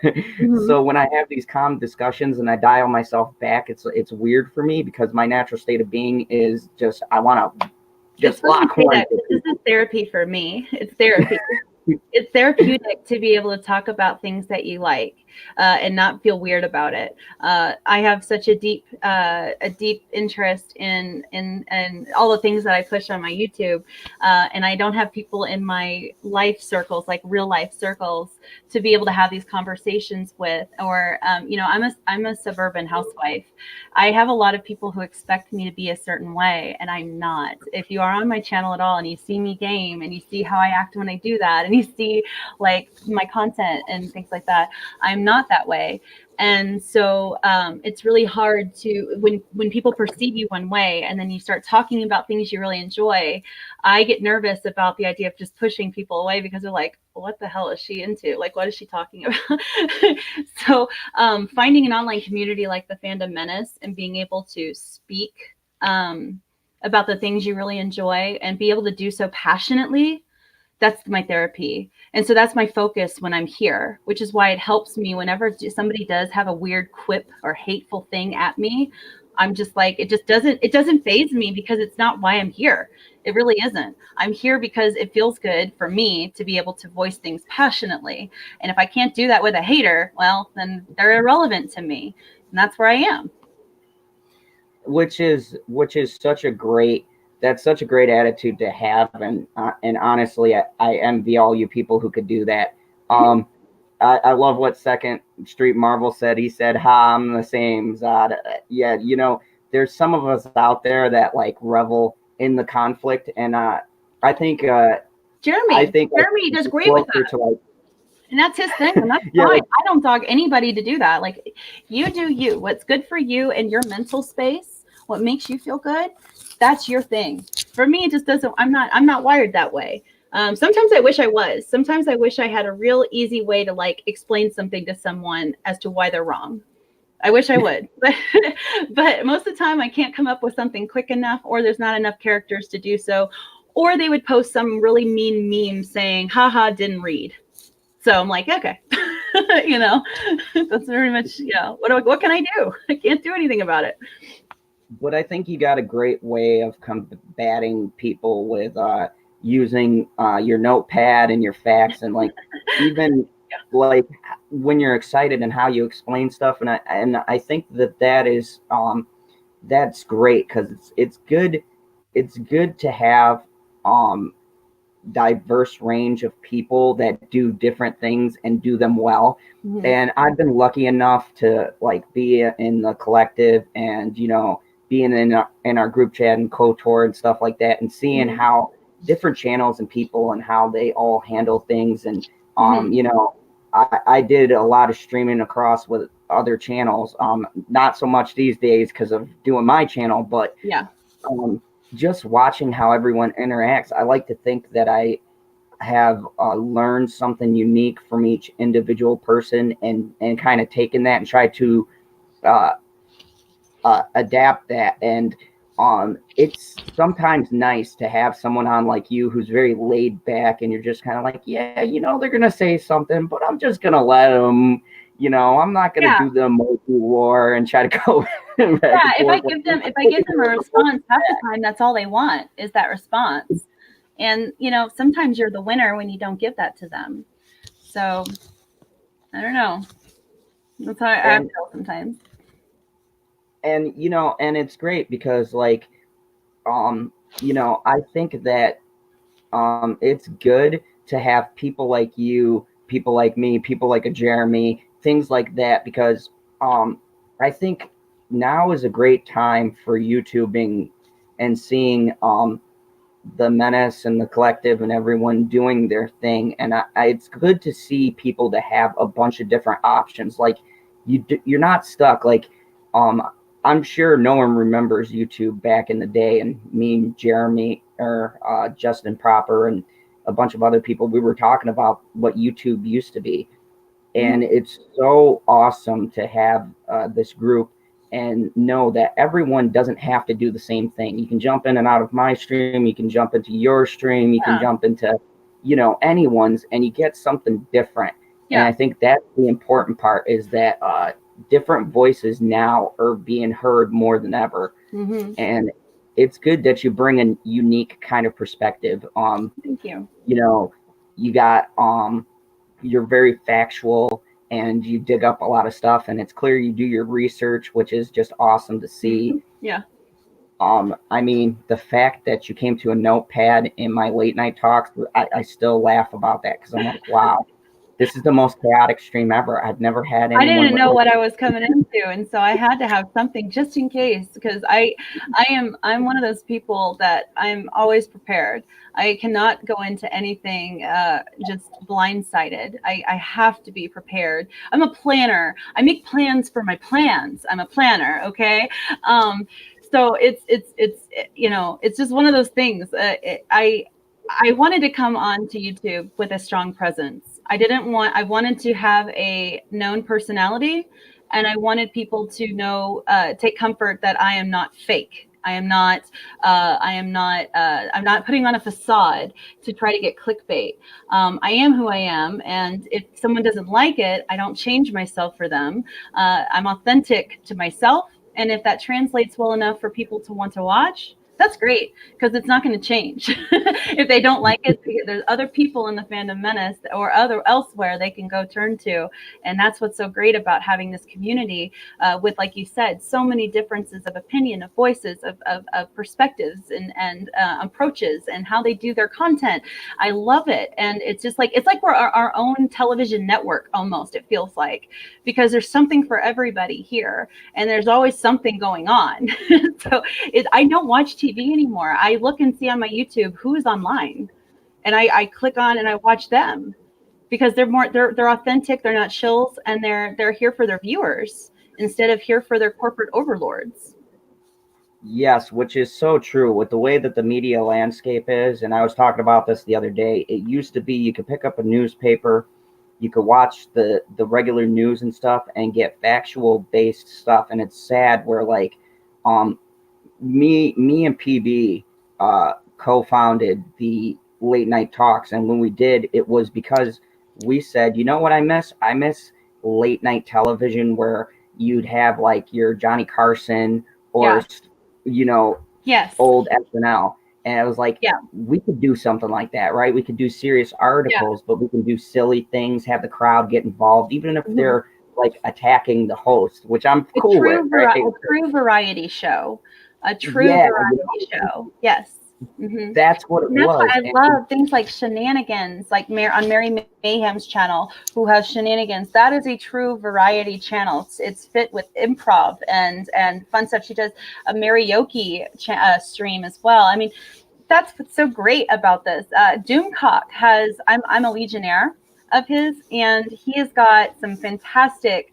Mm-hmm. So when I have these calm discussions and I dial myself back, it's weird for me because my natural state of being is just I want to It's just funny you lock say horns that with because this is therapy for me. It's therapy. It's therapeutic to be able to talk about things that you like and not feel weird about it. I have such a deep interest in all the things that I push on my YouTube, and I don't have people in my life circles, like real life circles, to be able to have these conversations with. Or I'm a suburban housewife. I have a lot of people who expect me to be a certain way, and I'm not. If you are on my channel at all and you see me game and you see how I act when I do that, and you see like my content and things like that, I'm not that way. And so it's really hard to, when people perceive you one way and then you start talking about things you really enjoy, I get nervous about the idea of just pushing people away, because they're like, well, what the hell is she into? Like, what is she talking about? So finding an online community like the Fandom Menace and being able to speak about the things you really enjoy and be able to do so passionately, that's my therapy. And so that's my focus when I'm here, which is why it helps me whenever somebody does have a weird quip or hateful thing at me. I'm just like, it doesn't faze me, because it's not why I'm here. It really isn't. I'm here because it feels good for me to be able to voice things passionately. And if I can't do that with a hater, well, then they're irrelevant to me. And that's where I am. Which is such a great, that's such a great attitude to have, and honestly, I envy all you people who could do that. I love what Second Street Marvel said. He said, "Ha, I'm the same, Zod." Yeah, there's some of us out there that like revel in the conflict, and I think Jeremy does great with that. And that's his thing, and that's fine. I don't dog anybody to do that. Like, you do you. What's good for you and your mental space, what makes you feel good, that's your thing. For me, it just doesn't. I'm not wired that way. Sometimes I wish I was. Sometimes I wish I had a real easy way to like explain something to someone as to why they're wrong. I wish I would, but most of the time I can't come up with something quick enough, or there's not enough characters to do so, or they would post some really mean meme saying, "Haha, didn't read." So I'm like, okay, that's very much, what can I do? I can't do anything about it. But I think you got a great way of combating people with using your notepad and your facts, and like even like when you're excited and how you explain stuff. And I think that is that's great, because it's good to have diverse range of people that do different things and do them well. Mm-hmm. And I've been lucky enough to like be in the collective, and being in our group chat and KOTOR and stuff like that, and seeing mm-hmm. how different channels and people and how they all handle things. And I did a lot of streaming across with other channels, not so much these days because of doing my channel, but just watching how everyone interacts. I like to think that I have learned something unique from each individual person, and kind of taken that and try to adapt that. And it's sometimes nice to have someone on like you who's very laid back, and you're just kind of like, they're gonna say something, but I'm just gonna let them. I'm not gonna do the emoji war and try to go. If I give them a response, half the time that's all they want is that response. And sometimes you're the winner when you don't give that to them. So I don't know. That's how I feel sometimes. And and it's great because like I think that it's good to have people like you, people like me, people like a Jeremy, things like that, because I think now is a great time for YouTubing and seeing the Menace and the collective and everyone doing their thing. And it's good to see people to have a bunch of different options. Like you're not stuck. Like I'm sure no one remembers YouTube back in the day, and me and Jeremy or Justin Proper and a bunch of other people, we were talking about what YouTube used to be. And it's so awesome to have this group and know that everyone doesn't have to do the same thing. You can jump in and out of my stream. You can jump into your stream. You can jump into, anyone's, and you get something different. Yeah. And I think that's the important part, is that different voices now are being heard more than ever. Mm-hmm. And it's good that you bring a unique kind of perspective. Thank you. You got you're very factual, and you dig up a lot of stuff, and it's clear you do your research, which is just awesome to see. Yeah. I mean, the fact that you came to a notepad in my late night talks, I still laugh about that, because I'm like, wow. This is the most chaotic stream ever. I've never had I anyone didn't know with what I was coming into, and so I had to have something just in case, because I'm one of those people that I'm always prepared. I cannot go into anything just blindsided. I have to be prepared. I'm a planner. I make plans for my plans. I'm a planner. Okay. So it's you know, it's just one of those things. I wanted to come on to YouTube with a strong presence. I wanted to have a known personality, and I wanted people to know, take comfort that I am not fake. I'm not putting on a facade to try to get clickbait. I am who I am. And if someone doesn't like it, I don't change myself for them. I'm authentic to myself. And if that translates well enough for people to want to watch, that's great, because it's not going to change. If they don't like it, there's other people in the Fandom Menace or other elsewhere they can go turn to, and that's what's so great about having this community with, like you said, so many differences of opinion, of voices, of perspectives, and approaches, and how they do their content. I love it, and it's like we're our own television network almost. It feels like, because there's something for everybody here, and there's always something going on. So I don't watch TV anymore. I look and see on my YouTube who's online, and I click on and I watch them, because they're authentic. They're not shills, and they're here for their viewers instead of here for their corporate overlords. Yes, which is so true with the way that the media landscape is. And I was talking about this the other day. It used to be you could pick up a newspaper, you could watch the regular news and stuff and get factual based stuff. And it's sad where like me and PB co-founded the late night talks, and when we did, it was because we said, you know what I miss late night television where you'd have like your Johnny Carson or Yes. old SNL. And I was like, yeah, we could do something like that, right? We could do serious articles, but we can do silly things, have the crowd get involved, even if they're like attacking the host, which I'm cool with. Right? A true variety show. A true variety show. Yes. That's what it that's was. Why I love things like Shenanigans, like on Mary Mayhem's channel, who has Shenanigans. That is a true variety channel. It's fit with improv and fun stuff. She does a Marioki stream as well. I mean, that's what's so great about this. Doomcock has, I'm a Legionnaire of his, and he has got some fantastic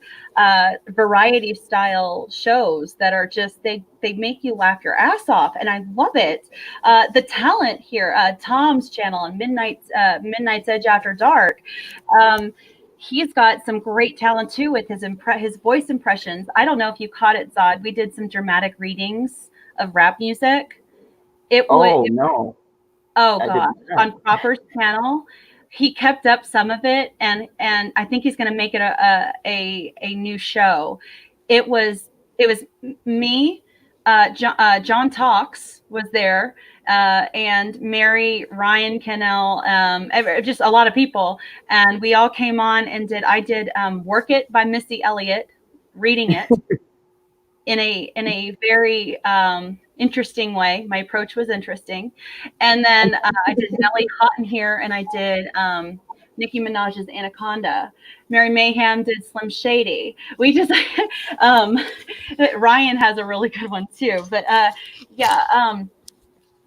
variety style shows that are just, they make you laugh your ass off, and I love it. The talent here, Tom's channel on Midnight's Edge After Dark, he's got some great talent too with his voice impressions. I don't know if you caught it, Zod. We did some dramatic readings of rap music. No. Oh God! On Proper's channel, he kept up some of it, and I think he's going to make it a new show. It was me, John Talks was there, and Mary, Ryan Kennell, just a lot of people, and we all came on and I did Work It by Missy Elliott, reading it in a very interesting way. My approach was interesting. And then I did Nellie Houghton here, and I did Nicki Minaj's Anaconda. Mary Mayhem did Slim Shady. We just Ryan has a really good one too. But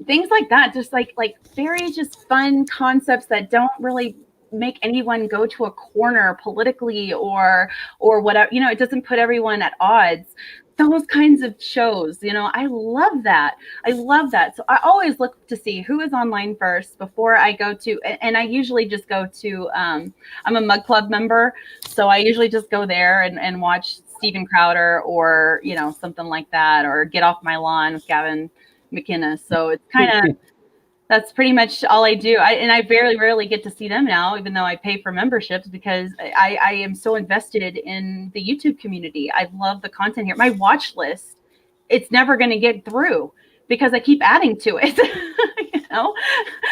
things like that, just like very just fun concepts that don't really make anyone go to a corner politically or whatever. It doesn't put everyone at odds. Those kinds of shows, I love that. So I always look to see who is online first before I go to, and I usually just go to, I'm a Mug Club member, so I usually just go there and watch Steven Crowder or, something like that, or Get Off My Lawn with Gavin McInnes. So it's kind of, that's pretty much all I do. I very rarely get to see them now, even though I pay for memberships, because I am so invested in the YouTube community. I love the content here. My watch list, it's never going to get through because I keep adding to it.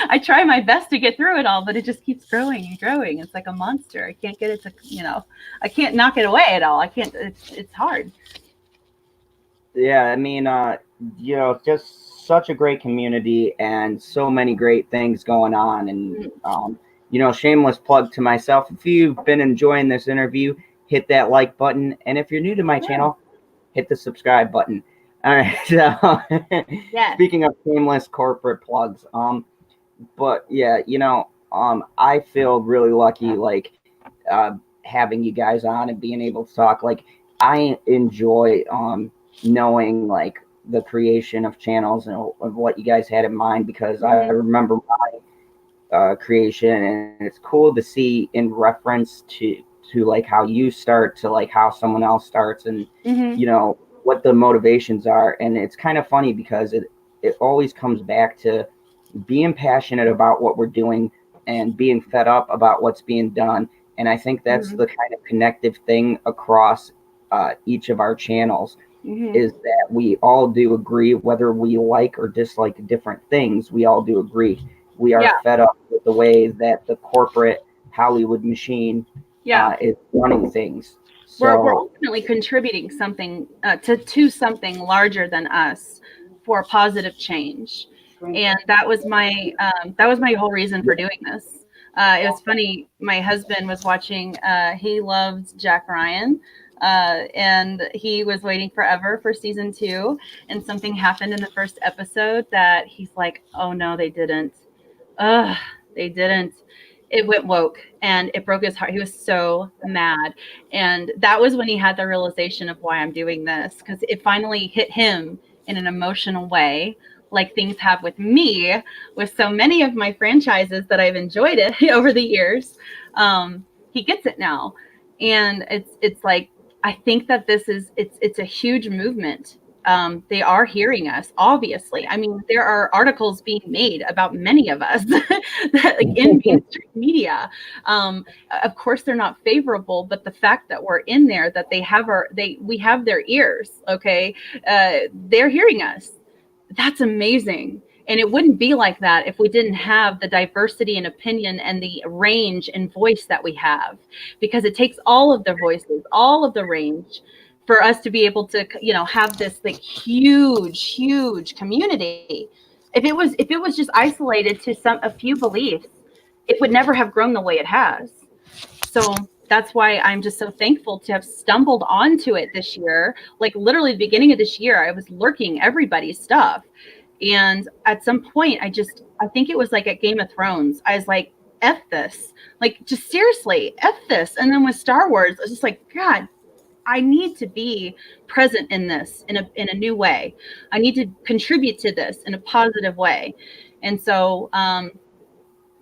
I try my best to get through it all, but it just keeps growing and growing. It's like a monster. I can't get it to, I can't knock it away at all. I can't, it's hard. Yeah, I mean, just such a great community and so many great things going on. And, shameless plug to myself. If you've been enjoying this interview, hit that like button. And if you're new to my channel, hit the subscribe button. All right. So speaking of shameless corporate plugs, but yeah, I feel really lucky, like, having you guys on and being able to talk. Like, I enjoy knowing, like, the creation of channels and of what you guys had in mind, because I remember my creation, and it's cool to see in reference to like how you start to like how someone else starts, and what the motivations are. And it's kind of funny because it always comes back to being passionate about what we're doing and being fed up about what's being done. And I think that's the kind of connective thing across each of our channels, is that we all do agree, whether we like or dislike different things, we all do agree. We are fed up with the way that the corporate Hollywood machine is running things. So we're ultimately contributing something to something larger than us for positive change. And that was my whole reason for doing this. It was funny. My husband was watching. He loved Jack Ryan, and he was waiting forever for season 2. And something happened in the first episode that he's like, "Oh no, they didn't. They didn't." It went woke, and it broke his heart. He was so mad, and that was when he had the realization of why I'm doing this, because it finally hit him in an emotional way, like things have with me, with so many of my franchises that I've enjoyed it over the years. He gets it now. And it's like, I think that it's a huge movement. They are hearing us, obviously. I mean, there are articles being made about many of us that, like, in mainstream media. Of course, they're not favorable, but the fact that we're in there, that we have their ears. Okay, they're hearing us. That's amazing. And it wouldn't be like that if we didn't have the diversity and opinion and the range and voice that we have, because it takes all of the voices, all of the range, for us to be able to, have this like huge community. If it was just isolated to a few beliefs, it would never have grown the way it has. So that's why I'm just so thankful to have stumbled onto it this year. Like, literally the beginning of this year, I was lurking everybody's stuff. And at some point, I think it was like at Game of Thrones, I was like, F this. Like, just seriously, F this. And then with Star Wars, I was just like, God, I need to be present in this in a new way. I need to contribute to this in a positive way. And so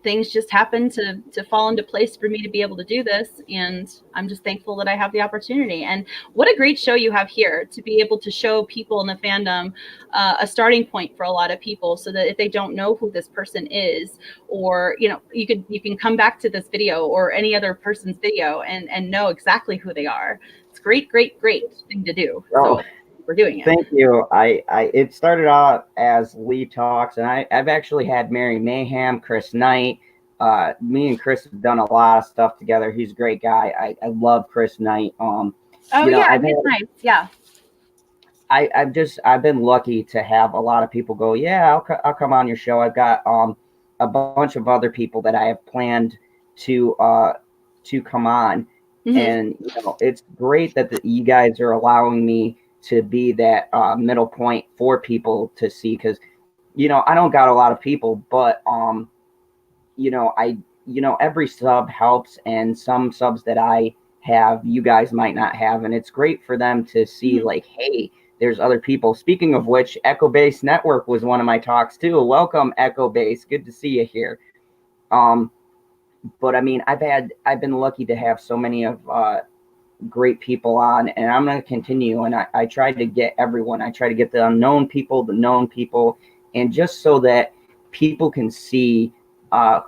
things just happen to fall into place for me to be able to do this. And I'm just thankful that I have the opportunity. And what a great show you have here, to be able to show people in the fandom a starting point for a lot of people, so that if they don't know who this person is, or, you can come back to this video or any other person's video and know exactly who they are. It's great thing to do. Oh, so we're doing it. Thank you. It started out as Lee Talks, and I've actually had Mary Mayhem, Chris Knight. Me and Chris have done a lot of stuff together. He's a great guy. I love Chris Knight. Nice. Yeah. I've been lucky to have a lot of people go, yeah, I'll come on your show. I've got a bunch of other people that I have planned to come on. And it's great that you guys are allowing me to be that middle point for people to see, because I don't got a lot of people, but every sub helps, and some subs that I have you guys might not have, and it's great for them to see like, hey, there's other people. Speaking of which, Echo Base Network was one of my talks too. Welcome, Echo Base. Good to see you here. But I mean, I've been lucky to have so many of great people on, and I'm going to continue. And I try to get everyone. I try to get the unknown people, the known people, and just so that people can see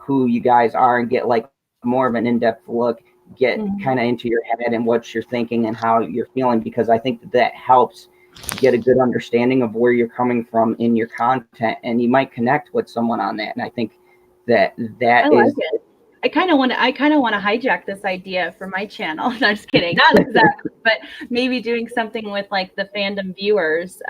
who you guys are and get like more of an in-depth look, get kind of into your head and what you're thinking and how you're feeling, because I think that helps get a good understanding of where you're coming from in your content, and you might connect with someone on that. And I think that I like it. I kind of want to hijack this idea for my channel. No, I'm just kidding. Not exactly, but maybe doing something with like the fandom viewers,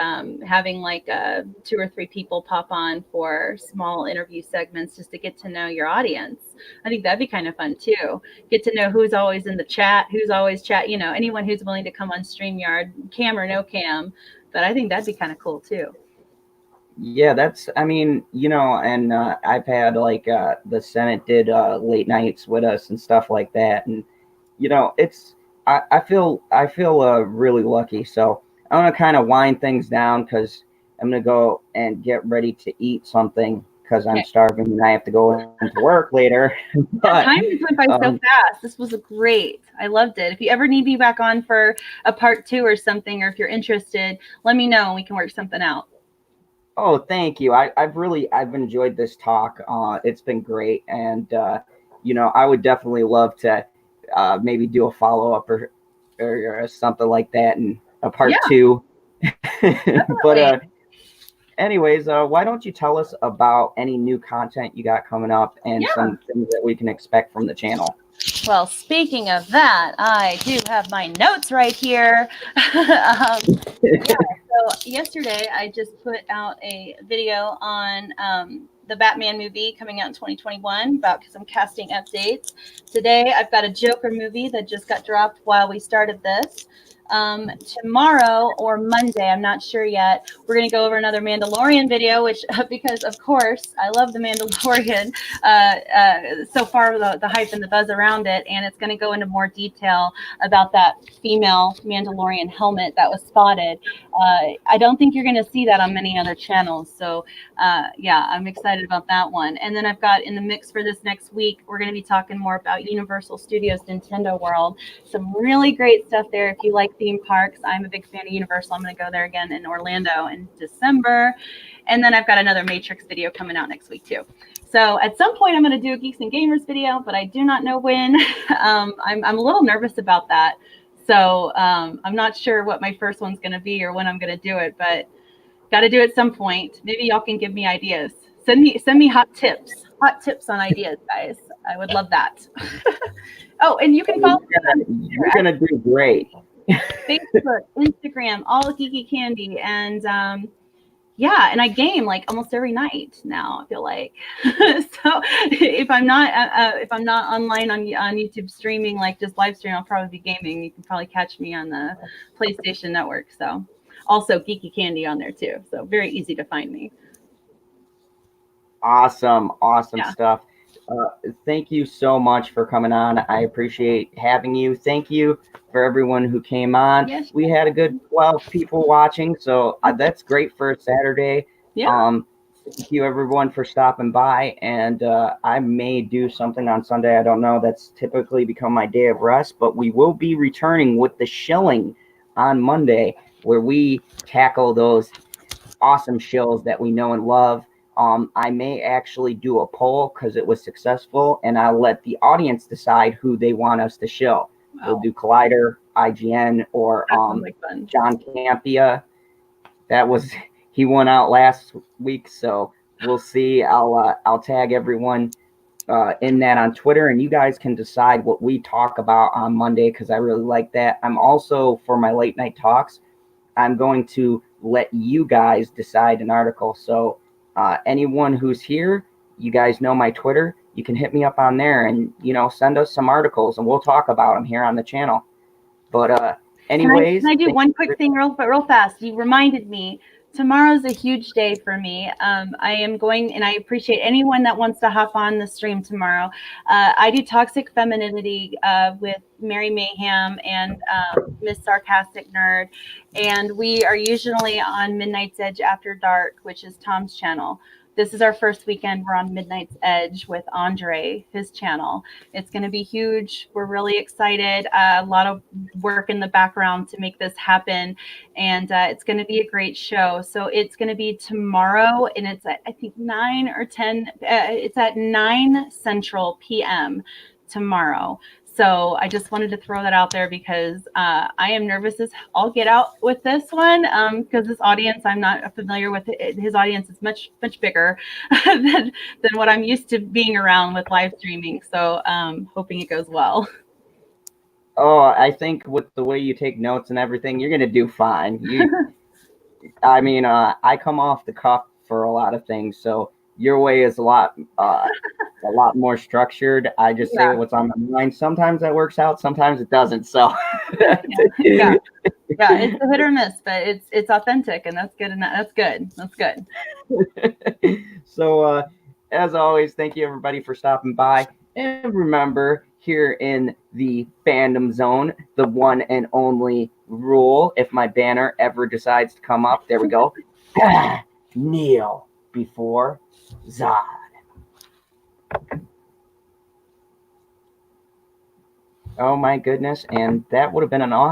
having like 2 or 3 people pop on for small interview segments just to get to know your audience. I think that'd be kind of fun too. Get to know who's always in the chat, who's always chat, you know, anyone who's willing to come on StreamYard, cam or no cam. But I think that'd be kind of cool too. Yeah, that's, I mean, you know, and I've had like the Senate did late nights with us and stuff like that. And, you know, it's, I feel really lucky. So I want to kind of wind things down because I'm going to go and get ready to eat something because I'm starving and I have to go into work later. But, time went by so fast. This was great. I loved it. If you ever need me back on for a part 2 or something, or if you're interested, let me know and we can work something out. Oh, thank you. I've enjoyed this talk. It's been great, and you know, I would definitely love to maybe do a follow up or something like that in a part 2. But anyways, why don't you tell us about any new content you got coming up and some things that we can expect from the channel? Well, speaking of that, I do have my notes right here. So yesterday I just put out a video on the Batman movie coming out in 2021 about some casting updates. Today I've got a Joker movie that just got dropped while we started this. Tomorrow or Monday, I'm not sure yet, we're going to go over another Mandalorian video, which because of course I love the Mandalorian, so far the hype and the buzz around it, and it's going to go into more detail about that female Mandalorian helmet that was spotted. I don't think you're going to see that on many other channels, so yeah, I'm excited about that one. And then I've got in the mix for this next week, we're going to be talking more about Universal Studios Nintendo World. Some really great stuff there if you like theme parks. I'm a big fan of Universal. I'm going to go there again in Orlando in December. And then I've got another Matrix video coming out next week too. So at some point I'm going to do a Geeks and Gamers video, but I do not know when. I'm a little nervous about that. So I'm not sure what my first one's going to be or when I'm going to do it, but got to do it at some point. Maybe y'all can give me ideas. Send me hot tips on ideas, guys. I would love that. Oh, and you can follow me. You're going to do great. Facebook, Instagram, all geeky candy, and yeah, and I game like almost every night now. I feel like so if I'm not online on YouTube streaming, like just live stream, I'll probably be gaming. You can probably catch me on the PlayStation Network. So also geeky candy on there too. So very easy to find me. Awesome stuff. Thank you so much for coming on. I appreciate having you. Thank you for everyone who came on. Yes. We had a good 12 people watching, so that's great for a Saturday. Yeah. Thank you everyone for stopping by, and I may do something on Sunday. I don't know. That's typically become my day of rest, but we will be returning with the shilling on Monday, where we tackle those awesome shills that we know and love. I may actually do a poll because it was successful, and I'll let the audience decide who they want us to show. Wow. We'll do Collider, IGN, or John Campia. He won out last week, so we'll see. I'll tag everyone in that on Twitter, and you guys can decide what we talk about on Monday because I really like that. I'm also, for my late night talks, I'm going to let you guys decide an article. So anyone who's here, you guys know my Twitter. You can hit me up on there and, send us some articles and we'll talk about them here on the channel. But anyways. Can I do one quick thing real fast? You reminded me. Tomorrow's a huge day for me. I am going, and I appreciate anyone that wants to hop on the stream tomorrow. I do Toxic Femininity with Mary Mayhem and Miss Sarcastic Nerd. And we are usually on Midnight's Edge After Dark, which is Tom's channel. This is our first weekend. We're on Midnight's Edge with Andre, his channel. It's going to be huge. We're really excited. A lot of work in the background to make this happen. And it's going to be a great show. So it's going to be tomorrow, and it's at, I think, 9 or 10. It's at 9 Central PM tomorrow. So I just wanted to throw that out there because I am nervous as all get out with this one because this audience, I'm not familiar with it. His audience is much bigger than what I'm used to being around with live streaming. So hoping it goes well. Oh, I think with the way you take notes and everything, you're gonna do fine. I mean, I come off the cuff for a lot of things, so your way is a lot more structured. I just say Yeah. what's on my mind. Sometimes that works out, sometimes it doesn't. So, Yeah. Yeah, it's a hit or miss, but it's authentic, and that's good. And that's good. That's good. So, as always, thank you everybody for stopping by. And remember, here in the fandom zone, the one and only rule, if my banner ever decides to come up, there we go. Kneel before Zod. Oh my goodness, and that would have been an awesome